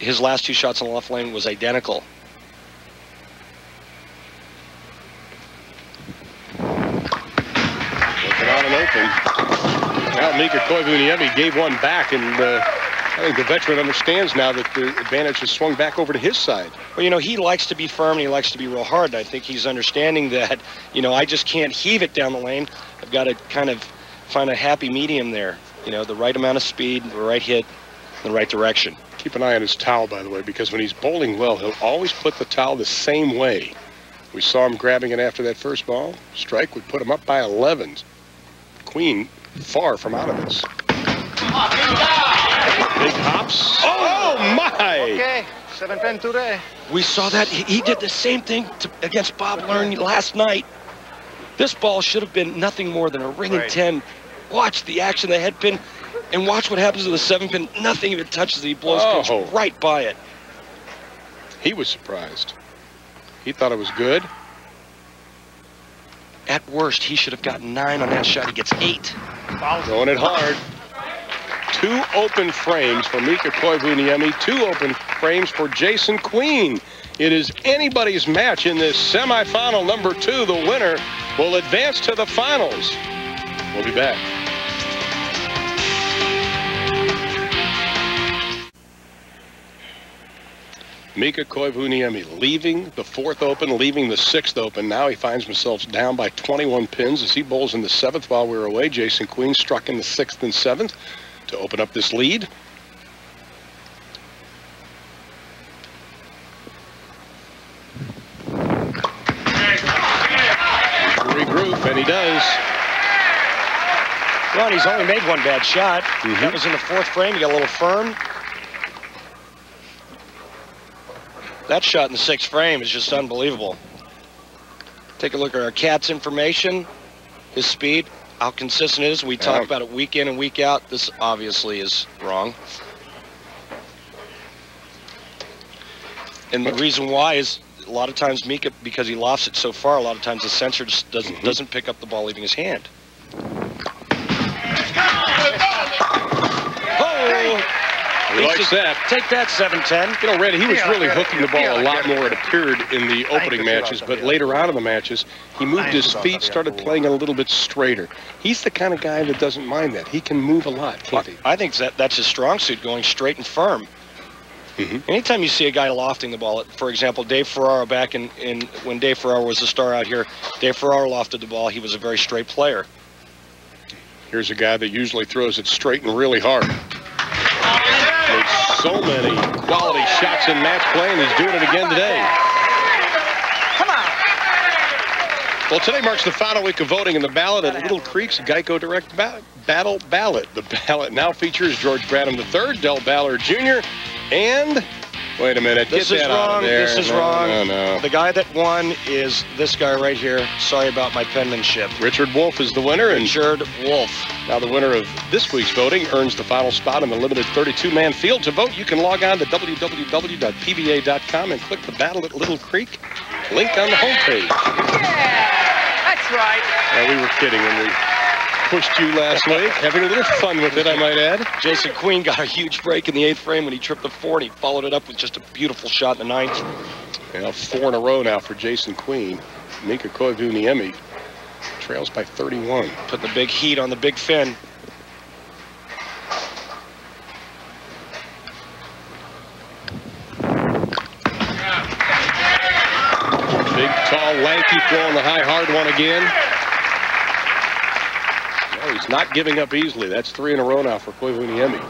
his last 2 shots on the left lane was identical. Looking out and open. Now Mika Koivuniemi gave one back, and I think the veteran understands now that the advantage has swung back over to his side. Well, you know, he likes to be firm and he likes to be real hard. And I think he's understanding that, you know, I just can't heave it down the lane. I've got to kind of find a happy medium there. You know, the right amount of speed, the right hit, the right direction. Keep an eye on his towel, by the way, because when he's bowling well, he'll always put the towel the same way. We saw him grabbing it after that first ball. Strike would put him up by 11. Queen far from out of this. Big hops. Oh my! Okay, 7-10 today. We saw that. He did the same thing against Bob Learn last night. This ball should have been nothing more than a ring and 10. Watch the action, the head pin, and watch what happens to the 7-pin. Nothing even touches it. He blows pitch right by it. He was surprised. He thought it was good. At worst, he should have gotten 9 on that shot. He gets 8. Throwing it hard. 2 open frames for Mika Koivuniemi. 2 open frames for Jason Queen. It is anybody's match in this semifinal number 2. The winner will advance to the finals. We'll be back. Mika Koivuniemi leaving the 4th open, leaving the 6th open. Now he finds himself down by 21 pins as he bowls in the 7th while we were away. Jason Queen struck in the 6th and 7th to open up this lead. Regroup, and he does. Well, he's only made 1 bad shot. That was in the 4th frame. He got a little firm. That shot in the 6th frame is just unbelievable. Take a look at our CAT's information, his speed, how consistent it is. We talk about it week in and week out. This obviously is wrong. And the reason why is a lot of times Mika, because he lofts it so far, a lot of times the sensor just doesn't pick up the ball leaving his hand. Oh! He likes that. Take that, 7-10. You know, Randy, he was really hooking the ball a lot more, it appeared, in the opening matches, but later on in the matches, he moved his feet, started playing it a little bit straighter. He's the kind of guy that doesn't mind that. He can move a lot, can't he? I think that's his strong suit, going straight and firm. Anytime you see a guy lofting the ball, for example, Dave Ferraro back in when Dave Ferraro was the star out here, Dave Ferraro lofted the ball. He was a very straight player. Here's a guy that usually throws it straight and really hard. Made so many quality shots in match play, and he's doing it again today. Come on. Well, today marks the final week of voting in the ballot at Little Creek's Geico Direct Battle Ballot. The ballot now features George Bradham III, Del Ballard Jr., and, wait a minute, this is wrong. This is wrong. No. The guy that won is this guy right here. Sorry about my penmanship. Richard Wolf is the winner. Richard Wolf. Now the winner of this week's voting earns the final spot in the limited 32-man field. To vote, you can log on to www.pba.com and click the Battle at Little Creek link on the homepage. Yeah, that's right. We were kidding when we pushed you last week. Having a little fun with it, I might add. Jason Queen got a huge break in the 8th frame when he tripped the 4, and he followed it up with just a beautiful shot in the 9th. Yeah, 4 in a row now for Jason Queen. Mika Koivuniemi trails by 31. Put the big heat on the big fin. Big, tall, lanky, throwing the high, hard one again. Oh, he's not giving up easily. That's 3 in a row now for Koivuniemi.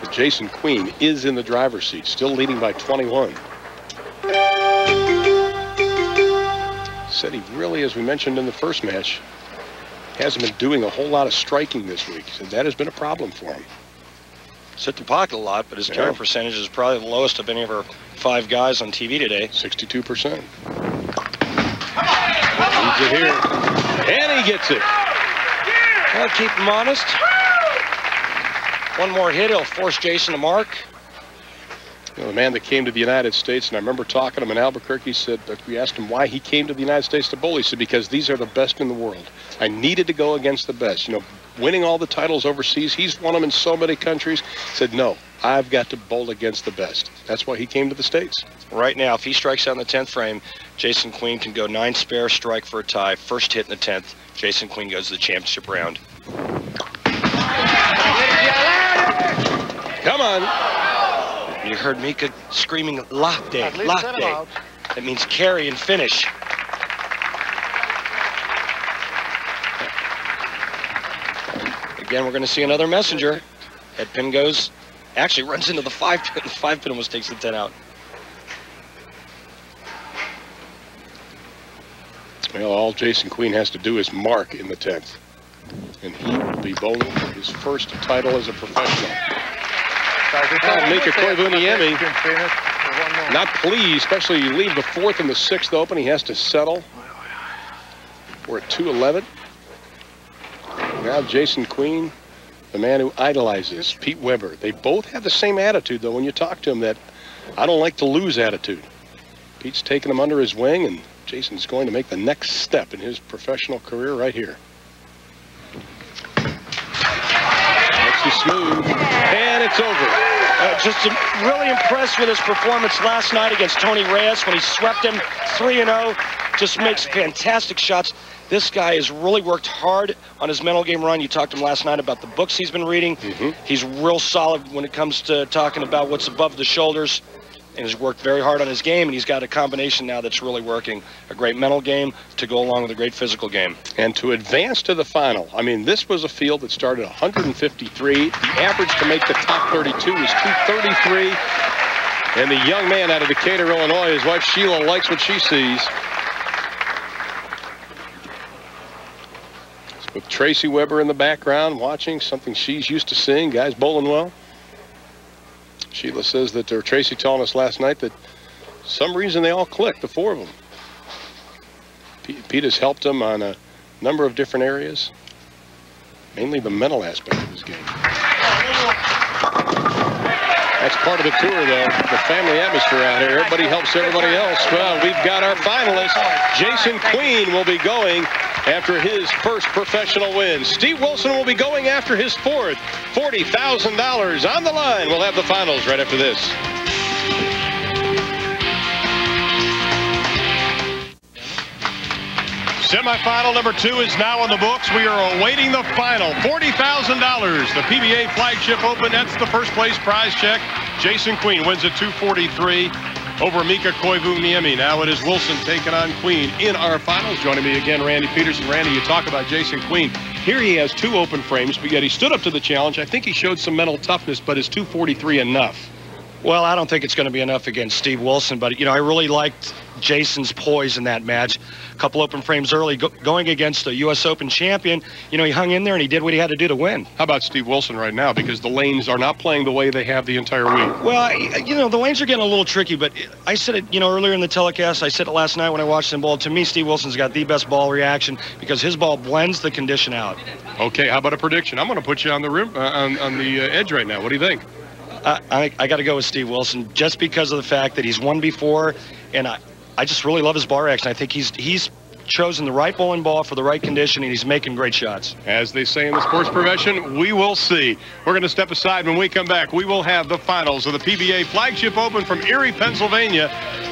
But Jason Queen is in the driver's seat, still leading by 21. Said he really, as we mentioned in the first match, hasn't been doing a whole lot of striking this week. So that has been a problem for him. Sit the pocket a lot, but his carry percentage is probably the lowest of any of our 5 guys on TV today. 62%. Leads it here. And he gets it. I'll keep him honest. One more hit, he'll force Jason to mark. You know, the man that came to the United States, and I remember talking to him in Albuquerque, said, we asked him why he came to the United States to bowl. He said, because these are the best in the world. I needed to go against the best. You know, winning all the titles overseas, he's won them in so many countries. Said, no, I've got to bowl against the best. That's why he came to the States. Right now, if he strikes out in the 10th frame, Jason Queen can go 9 spare, strike for a tie. First hit in the 10th, Jason Queen goes to the championship round. Come on. You heard Mika screaming, lock day, lock day. That means carry and finish. Again, we're going to see another messenger. Head pin goes, actually runs into the 5 pin. The 5 pin almost takes the 10 out. Well, all Jason Queen has to do is mark in the 10th. And he will be bowling for his first title as a professional. Mika Koivuniemi, not pleased, especially you leave the 4th and the 6th open. He has to settle. We're at 2-11. Now Jason Queen, the man who idolizes Pete Weber. They both have the same attitude, though, when you talk to him, that I don't like to lose attitude. Pete's taking him under his wing, and Jason's going to make the next step in his professional career right here. Makes you smooth, and it's over. Just really impressed with his performance last night against Tony Reyes when he swept him 3-0. Just makes fantastic shots. This guy has really worked hard on his mental game run. You talked to him last night about the books he's been reading. He's real solid when it comes to talking about what's above the shoulders, and has worked very hard on his game, and he's got a combination now that's really working. A great mental game to go along with a great physical game. And to advance to the final, I mean, this was a field that started 153. The average to make the top 32 was 233. And the young man out of Decatur, Illinois, his wife Sheila likes what she sees. With Tracy Weber in the background watching, something she's used to seeing. Guys bowling well. Sheila says that, or Tracy telling us last night, that some reason they all clicked, the 4 of them. Pete has helped them on a number of different areas, mainly the mental aspect of his game. That's part of the tour, though. The family atmosphere out here. Everybody helps everybody else. Well, we've got our finalist. Jason Queen will be going after his first professional win. Steve Wilson will be going after his fourth. $40,000 on the line. We'll have the finals right after this. Semifinal number 2 is now on the books. We are awaiting the final. $40,000. The PBA Flagship Open. That's the first place prize check. Jason Queen wins at 243 over Mika Koivuniemi. Now it is Wilson taking on Queen in our finals. Joining me again, Randy Peterson. Randy, you talk about Jason Queen. Here he has 2 open frames, but yet he stood up to the challenge. I think he showed some mental toughness, but is 243 enough? Well, I don't think it's going to be enough against Steve Wilson, but, you know, I really liked Jason's poise in that match. A couple open frames early, going against a U.S. Open champion. You know, he hung in there and he did what he had to do to win. How about Steve Wilson right now? Because the lanes are not playing the way they have the entire week. Well, you know, the lanes are getting a little tricky, but I said it, you know, earlier in the telecast. I said it last night when I watched him bowl. To me, Steve Wilson's got the best ball reaction because his ball blends the condition out. Okay, how about a prediction? I'm going to put you on the rim, on the edge right now. What do you think? I got to go with Steve Wilson just because of the fact that he's won before, and I just really love his ball reaction. I think he's chosen the right bowling ball for the right condition, and he's making great shots. As they say in the sports profession, we will see. We're going to step aside. When we come back, we will have the finals of the PBA Flagship Open from Erie, Pennsylvania.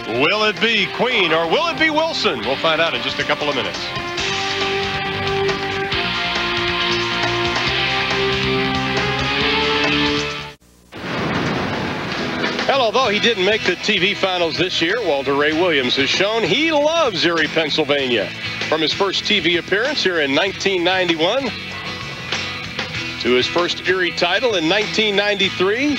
Will it be Queen or will it be Wilson? We'll find out in just a couple of minutes. Well, although he didn't make the TV finals this year, Walter Ray Williams has shown he loves Erie, Pennsylvania. From his first TV appearance here in 1991 to his first Erie title in 1993.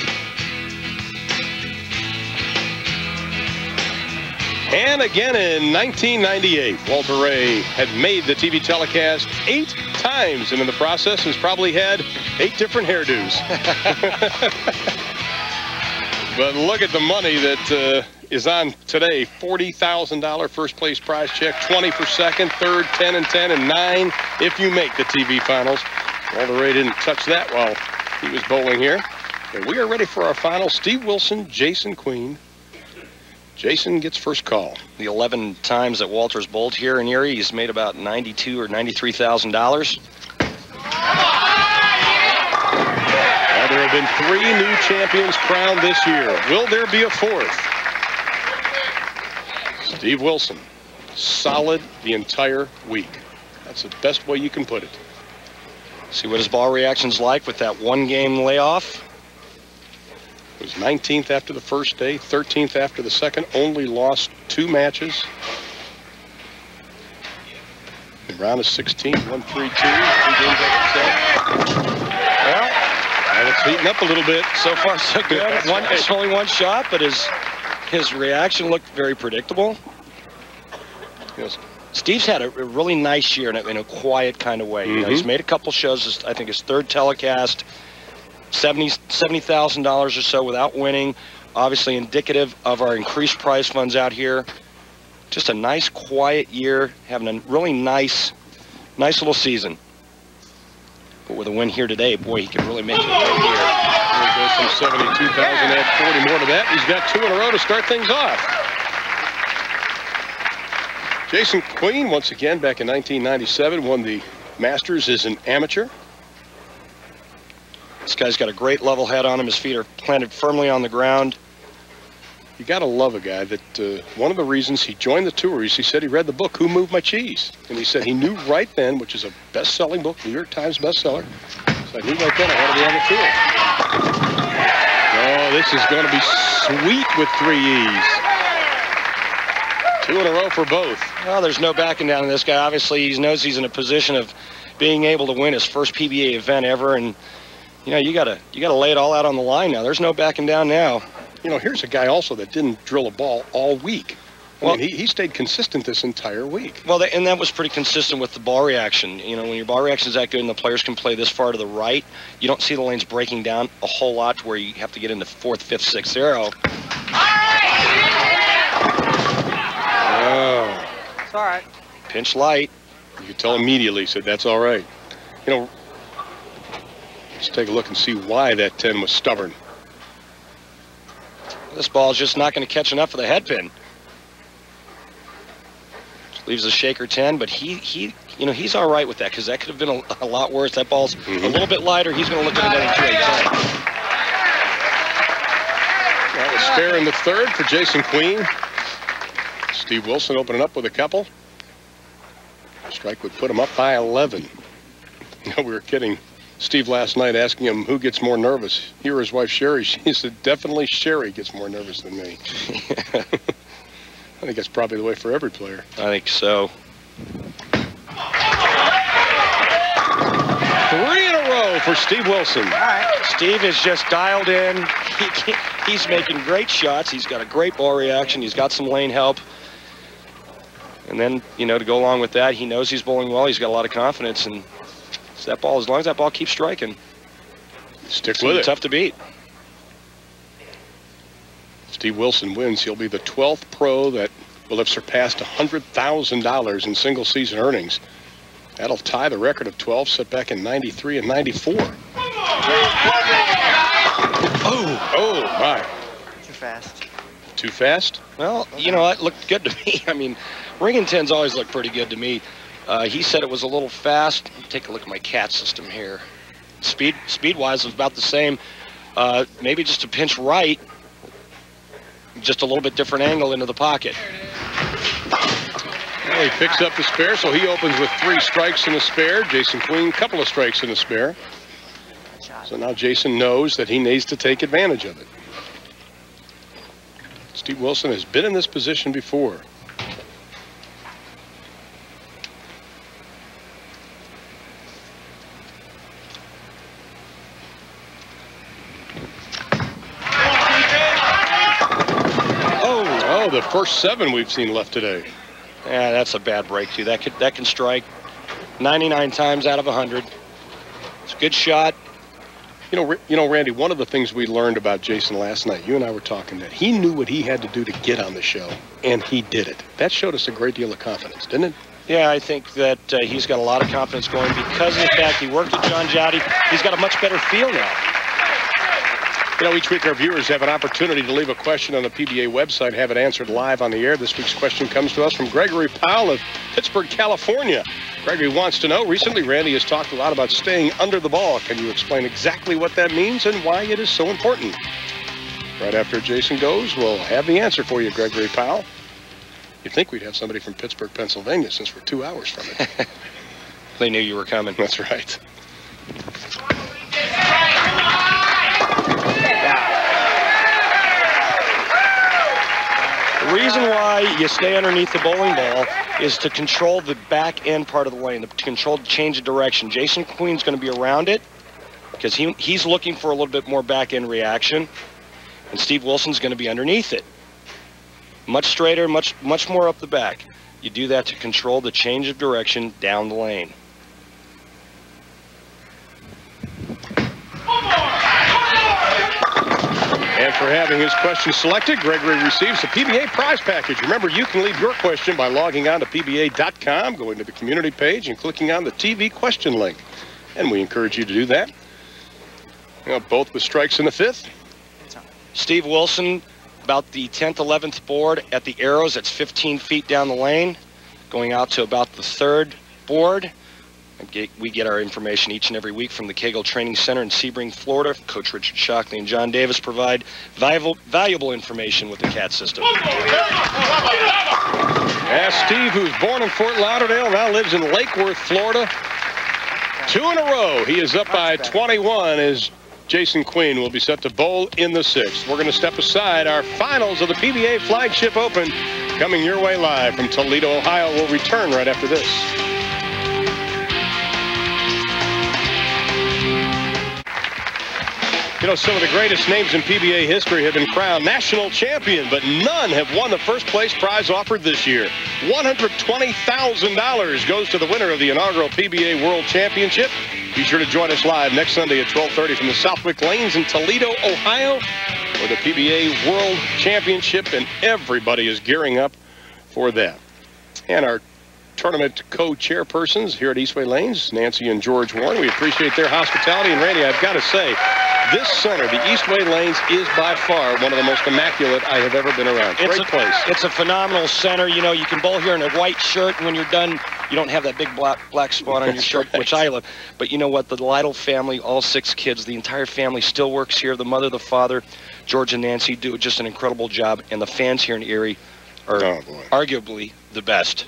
And again in 1998, Walter Ray had made the TV telecast 8 times, and in the process has probably had 8 different hairdos. But look at the money that is on today. $40,000 first place prize check, 20 for second, third, 10 and 10 and 9 if you make the TV finals. Walter Ray didn't touch that while he was bowling here. And we are ready for our final. Steve Wilson, Jason Queen. Jason gets first call. The 11 times that Walter's bowled here in Erie, he's made about $92,000 or $93,000. There have been 3 new champions crowned this year. Will there be a 4th? Steve Wilson, solid the entire week. That's the best way you can put it. See what his ball reaction's like with that 1-game layoff. It was 19th after the first day, 13th after the second, only lost 2 matches. In round of 16, 1-3-2, 3 games after well, it's heating up a little bit. So far, so good. It's only 1 shot, but his reaction looked very predictable. Yes. Steve's had a really nice year in a quiet kind of way. You know, he's made a couple shows. I think his 3rd telecast, $70,000 or so without winning. Obviously indicative of our increased prize funds out here. Just a nice, quiet year, having a really nice little season. But with a win here today, boy, he can really make it right here. He goes from 72,000, add 40 more to that. He's got 2 in a row to start things off. Jason Queen, once again, back in 1997, won the Masters as an amateur. This guy's got a great level head on him. His feet are planted firmly on the ground. You got to love a guy that one of the reasons he joined the tour is he said he read the book, Who Moved My Cheese? And he said he knew right then, which is a best-selling book, New York Times bestseller. So I knew right then I had to be on the tour. Oh, this is going to be sweet with 3 E's. 2 in a row for both. Well, there's no backing down on this guy. Obviously, he knows he's in a position of being able to win his first PBA event ever, and you know, you gotta lay it all out on the line now. There's no backing down now. You know, here's a guy also that didn't drill a ball all week. I mean, he stayed consistent this entire week. Well, and that was pretty consistent with the ball reaction. You know, when your ball reaction is that good and the players can play this far to the right, you don't see the lanes breaking down a whole lot to where you have to get into 4th, 5th, 6th arrow. Oh. It's all right. Pinch light. You could tell immediately, said that's all right. You know, let's take a look and see why that 10 was stubborn. This ball is just not going to catch enough for the head pin. Just leaves a shaker 10, but he's all right with that because that could have been a lot worse. That ball's a little bit lighter. He's going to look at another 2-8-10. That was spare in the third for Jason Queen. Steve Wilson opening up with a couple. Strike would put him up by 11. We were kidding Steve last night, asking him who gets more nervous. He or his wife Sherry. She said definitely Sherry gets more nervous than me. I think that's probably the way for every player. I think so. 3 in a row for Steve Wilson. All right. Steve is just dialed in. He's making great shots. He's got a great ball reaction. He's got some lane help. And then, to go along with that, he knows he's bowling well. He's got a lot of confidence. And so that ball, as long as that ball keeps striking, stick with it. Tough to beat. Steve Wilson wins. He'll be the 12th pro that will have surpassed $100,000 in single season earnings. That'll tie the record of 12 set back in 93 and 94. Oh my. Too fast. Too fast? Well, it looked good to me. I mean, ring and 10s always look pretty good to me. He said it was a little fast. Take a look at my cat system here. Speed-wise, it was about the same. Maybe just a pinch right. Just a little bit different angle into the pocket. Well, he picks up the spare, so he opens with 3 strikes in the spare. Jason Queen, couple of strikes in the spare. So now Jason knows that he needs to take advantage of it. Steve Wilson has been in this position before. Oh, the first 7 we've seen left today. Yeah, that's a bad break too. That can strike 99 times out of 100. It's a good shot. You know, Randy, one of the things we learned about Jason last night, you and I were talking, that he knew what he had to do to get on the show, and he did it. That showed us a great deal of confidence, didn't it? Yeah, I think that he's got a lot of confidence going because of the fact he worked with John Jowdy. He's got a much better feel now. Each week our viewers have an opportunity to leave a question on the PBA website, have it answered live on the air. This week's question comes to us from Gregory Powell of Pittsburgh, California. Gregory wants to know, recently Randy has talked a lot about staying under the ball. Can you explain exactly what that means and why it is so important? Right after Jason goes, we'll have the answer for you, Gregory Powell. You'd think we'd have somebody from Pittsburgh, Pennsylvania, since we're 2 hours from it. They knew you were coming. That's right. The reason why you stay underneath the bowling ball is to control the back end part of the lane, to control the change of direction. Jason Queen's going to be around it because he's looking for a little bit more back end reaction, and Steve Wilson's going to be underneath it. Much straighter, much more up the back. You do that to control the change of direction down the lane. And for having his question selected, Gregory receives the PBA prize package. Remember, you can leave your question by logging on to PBA.com, going to the community page, and clicking on the TV question link. And we encourage you to do that. Both with strikes in the 5th. Steve Wilson, about the 10th, 11th board at the arrows. That's 15 feet down the lane, going out to about the 3rd board. We get our information each and every week from the Cagle Training Center in Sebring, Florida. Coach Richard Shockley and John Davis provide valuable information with the CAT system. As Steve, who's born in Fort Lauderdale, now lives in Lake Worth, Florida. 2 in a row. He is up by 21 as Jason Queen will be set to bowl in the 6th. We're going to step aside. Our finals of the PBA Flagship Open coming your way live from Toledo, Ohio. We'll return right after this. Some of the greatest names in PBA history have been crowned national champion, but none have won the first place prize offered this year. $120,000 goes to the winner of the inaugural PBA World Championship. Be sure to join us live next Sunday at 12:30 from the Southwick Lanes in Toledo, Ohio, for the PBA World Championship, and everybody is gearing up for that. And our tournament co-chairpersons here at Eastway Lanes, Nancy and George Warren. We appreciate their hospitality. And Randy, I've got to say, this center, the Eastway Lanes, is by far one of the most immaculate I have ever been around. Great place. It's a phenomenal center. You know, you can bowl here in a white shirt, and when you're done, you don't have that big black spot on your shirt, right. Which I love. But you know what? The Lytle family, all 6 kids, the entire family still works here. The mother, the father, George and Nancy do just an incredible job, and the fans here in Erie are arguably the best.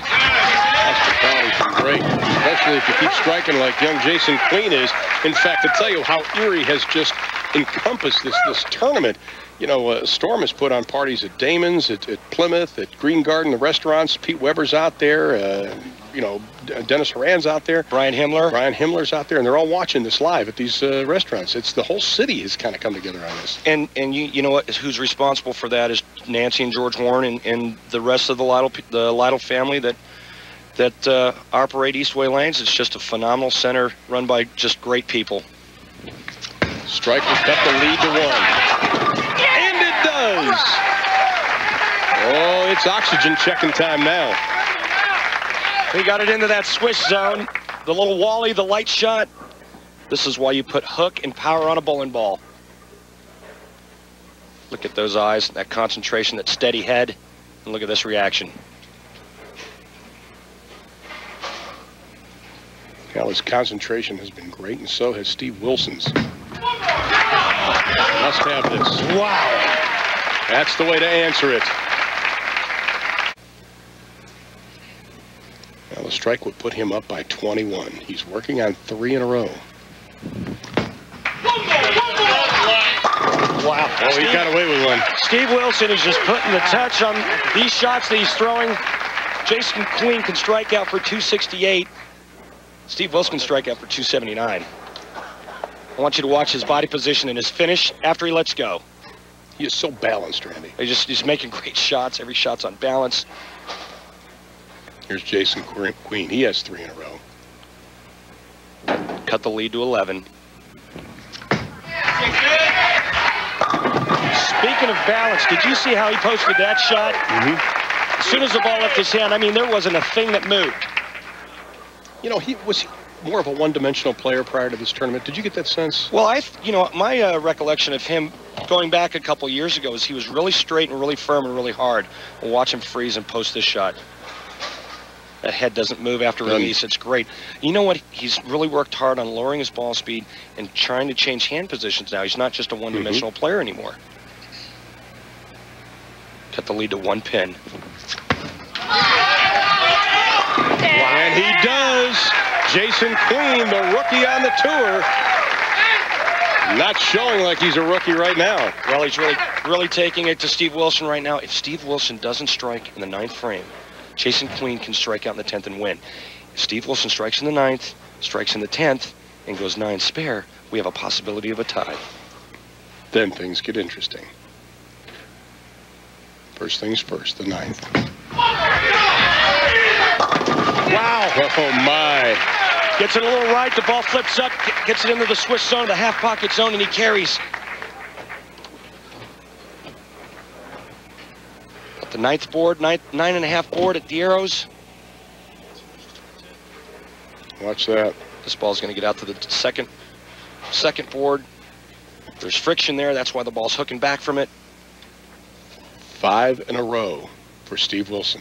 Hospitality's been great, especially if you keep striking like young Jason Queen is. In fact, to tell you how Erie has just encompassed this tournament, you know, Storm has put on parties at Damon's, at Plymouth, at Green Garden, the restaurants. Pete Weber's out there, you know, Dennis Horan's out there. Brian Himmler's out there, and they're all watching this live at these restaurants. It's the whole city has kind of come together on this. And you know what? Who's responsible for that is Nancy and George Warren and the rest of the Lytle family that operate Eastway Lanes. It's just a phenomenal center run by just great people. Strikers cut the lead to 1. And it does! Oh, it's oxygen checking time now. He got it into that swish zone. The little Wally, the light shot. This is why you put hook and power on a bowling ball. Look at those eyes, that concentration, that steady head. And look at this reaction. Well, his concentration has been great, and so has Steve Wilson's. Must have this. Wow. That's the way to answer it. Well, the strike would put him up by 21. He's working on 3 in a row. Wow. Oh, he got away with one. Steve Wilson is just putting the touch on these shots that he's throwing. Jason Queen can strike out for 268. Steve Wilson can strike out for 279. I want you to watch his body position and his finish after he lets go. He is so balanced, Randy. He's making great shots. Every shot's on balance. Here's Jason Queen. He has 3 in a row. Cut the lead to 11. Speaking of balance, did you see how he posted that shot? Mm-hmm. As soon as the ball left his hand, I mean, there wasn't a thing that moved. You know, he was more of a one-dimensional player prior to this tournament. Did you get that sense? Well, you know, my recollection of him going back a couple years ago is he was really straight and really firm and really hard. We'll watch him freeze and post this shot. That head doesn't move after release. It's great. You know what? He's really worked hard on lowering his ball speed and trying to change hand positions now. He's not just a one-dimensional player anymore. Cut the lead to 1 pin. Wow. And he does. Jason Queen, the rookie on the tour, not showing like he's a rookie right now. Well, he's really taking it to Steve Wilson right now. If Steve Wilson doesn't strike in the 9th frame, Jason Queen can strike out in the 10th and win. If Steve Wilson strikes in the 9th, strikes in the 10th, and goes 9 spare, we have a possibility of a tie. Then things get interesting. First things first, the 9th. Wow. Oh, my. Gets it a little right. The ball flips up, gets it into the Swiss zone, the half pocket zone, and he carries. At the 9th board, 9.5 board at the arrows. Watch that. This ball's going to get out to the second board. There's friction there. That's why the ball's hooking back from it. 5 in a row for Steve Wilson.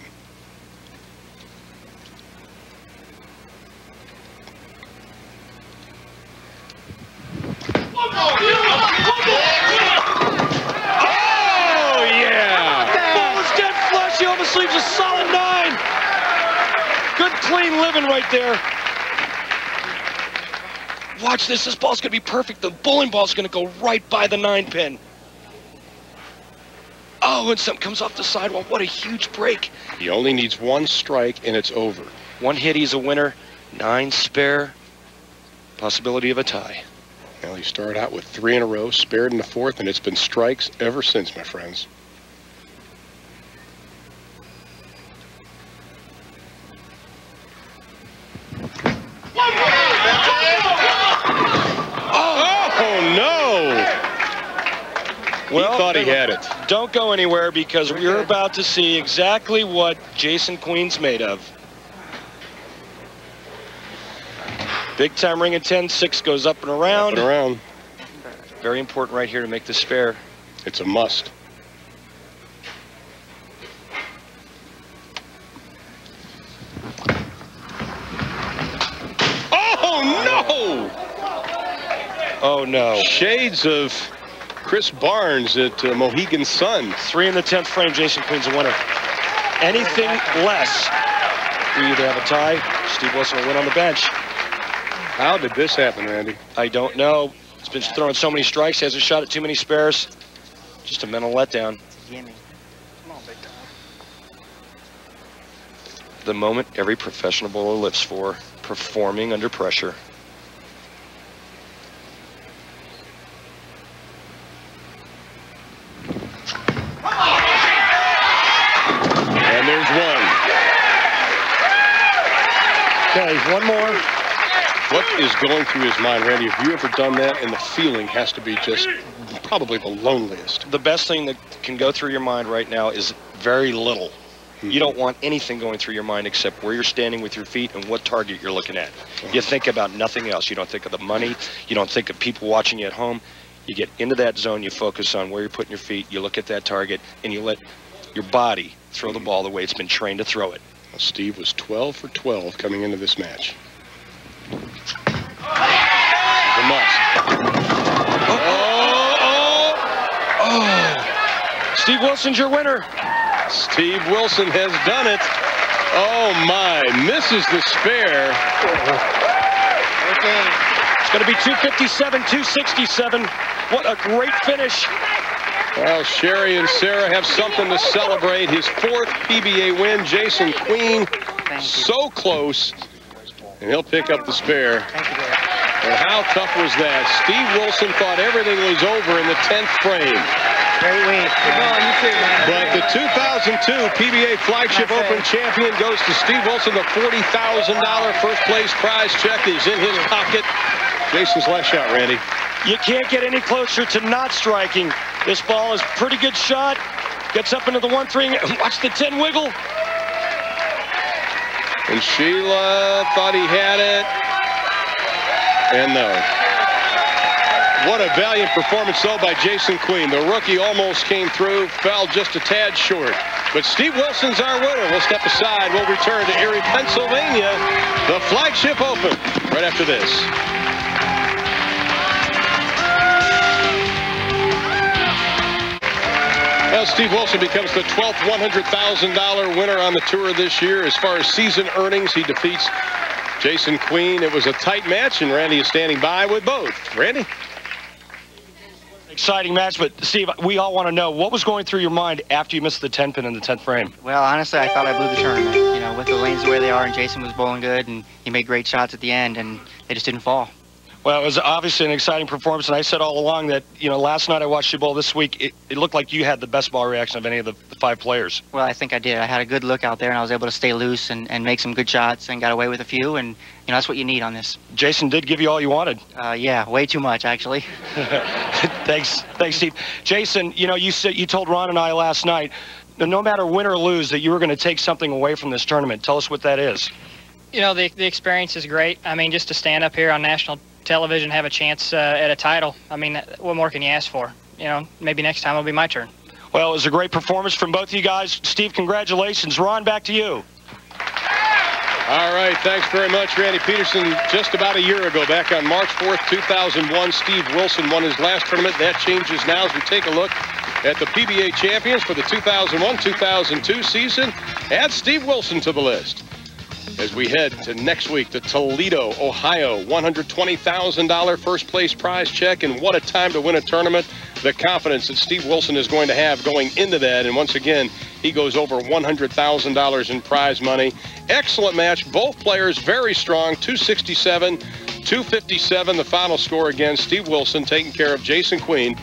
Oh, yeah! The ball is dead flush. He almost leaves a solid 9. Good, clean living right there. Watch this. This ball's going to be perfect. The bowling ball's going to go right by the 9 pin. Oh, and something comes off the sidewall. What a huge break. He only needs 1 strike, and it's over. 1 hit, he's a winner. 9 spare. Possibility of a tie. Well, he started out with 3 in a row, spared in the 4th, and it's been strikes ever since, my friends. Oh, no! Well, he thought he He had it. Don't go anywhere because we're about to see exactly what Jason Queen's made of. Big time ring at 10, 6 goes up and around. Up and around. Very important right here to make the spare. It's a must. Oh, no! Oh, no. Shades of Chris Barnes at Mohegan Sun. 3 in the 10th frame, Jason Queen's a winner. Anything less, we either have a tie, Steve Wilson will win on the bench. How did this happen, Randy? I don't know. He's been throwing so many strikes, hasn't shot at too many spares. Just a mental letdown. The moment every professional bowler lives for, performing under pressure. And there's one. Okay, one more. What is going through his mind, Randy? Have you ever done that? And the feeling has to be just probably the loneliest. The best thing that can go through your mind right now is very little. You don't want anything going through your mind except where you're standing with your feet and what target you're looking at. You think about nothing else. You don't think of the money. You don't think of people watching you at home. You get into that zone. You focus on where you're putting your feet. You look at that target, and you let your body throw the ball the way it's been trained to throw it. Well, Steve was 12 for 12 coming into this match. The must. Oh! Steve Wilson's your winner. Steve Wilson has done it. Oh my, misses the spare. It's going to be 257, 267. What a great finish. Well, Sherry and Sarah have something to celebrate. His 4th PBA win. Jason Queen, so close. And he'll pick up the spare. And how tough was that? Steve Wilson thought everything was over in the 10th frame. Great week. Keep going, you too, man. But the 2002 PBA Flagship Open champion goes to Steve Wilson. The $40,000 first place prize check is in his pocket. Jason's last shot, Randy. You can't get any closer to not striking. This ball is a pretty good shot. Gets up into the 1-3. Watch the 10 wiggle. And Sheila thought he had it. And no. What a valiant performance, though, by Jason Queen. The rookie almost came through, fell just a tad short. But Steve Wilson's our winner. We'll step aside. We'll return to Erie, Pennsylvania, the Flagship Open, right after this. Well, Steve Wilson becomes the 12th $100,000 winner on the tour this year. As far as season earnings, he defeats Jason Queen. It was a tight match, and Randy is standing by with both. Randy? Exciting match, but Steve, we all want to know, what was going through your mind after you missed the 10 pin in the 10th frame? Well, honestly, I thought I blew the tournament. You know, with the lanes the way they are, and Jason was bowling good, and he made great shots at the end, and they just didn't fall. Well, it was obviously an exciting performance, and I said all along that, you know, last night I watched you bowl. This week, it looked like you had the best ball reaction of any of the 5 players. Well, I think I did. I had a good look out there, and I was able to stay loose and make some good shots and got away with a few, and, you know, that's what you need on this. Jason did give you all you wanted. Yeah, way too much, actually. Thanks, Steve. Jason, you know, you told Ron and I last night, that no matter win or lose, that you were going to take something away from this tournament. Tell us what that is. You know, the experience is great. I mean, just to stand up here on national television, have a chance at a title. I mean, what more can you ask for? You know, maybe next time it'll be my turn. Well, it was a great performance from both of you guys. Steve, congratulations. Ron, back to you. All right, thanks very much, Randy Peterson. Just about a year ago, back on March 4th, 2001, Steve Wilson won his last tournament. That changes now as we take a look at the PBA champions for the 2001-2002 season. Add Steve Wilson to the list. As we head to next week to Toledo, Ohio, $120,000 first place prize check, and what a time to win a tournament. The confidence that Steve Wilson is going to have going into that, and once again, he goes over $100,000 in prize money. Excellent match. Both players very strong, 267, 257, the final score again. Steve Wilson taking care of Jason Queen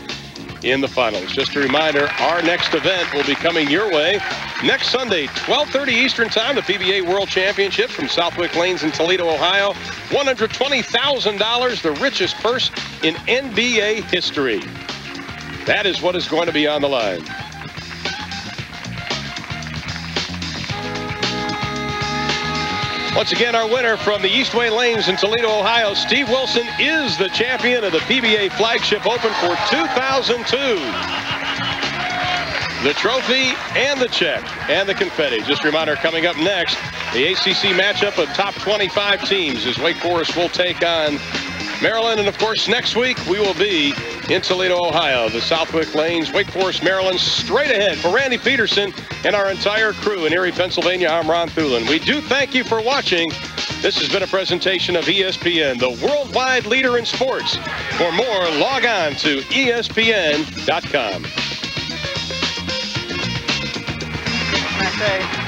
in the finals. Just a reminder, our next event will be coming your way next Sunday, 12:30 Eastern Time, the PBA World Championships from Southwick Lanes in Toledo, Ohio. $120,000, the richest purse in NBA history. That is what is going to be on the line. Once again, our winner from the Eastway Lanes in Toledo, Ohio, Steve Wilson, is the champion of the PBA Flagship Open for 2002. The trophy and the check and the confetti. Just a reminder, coming up next, the ACC matchup of top 25 teams as Wake Forest will take on Maryland. And of course, next week we will be in Toledo, Ohio. The Southwick Lanes, Wake Forest, Maryland, straight ahead. For Randy Peterson and our entire crew in Erie, Pennsylvania, I'm Ron Thulin. We do thank you for watching. This has been a presentation of ESPN, the worldwide leader in sports. For more, log on to ESPN.com. I say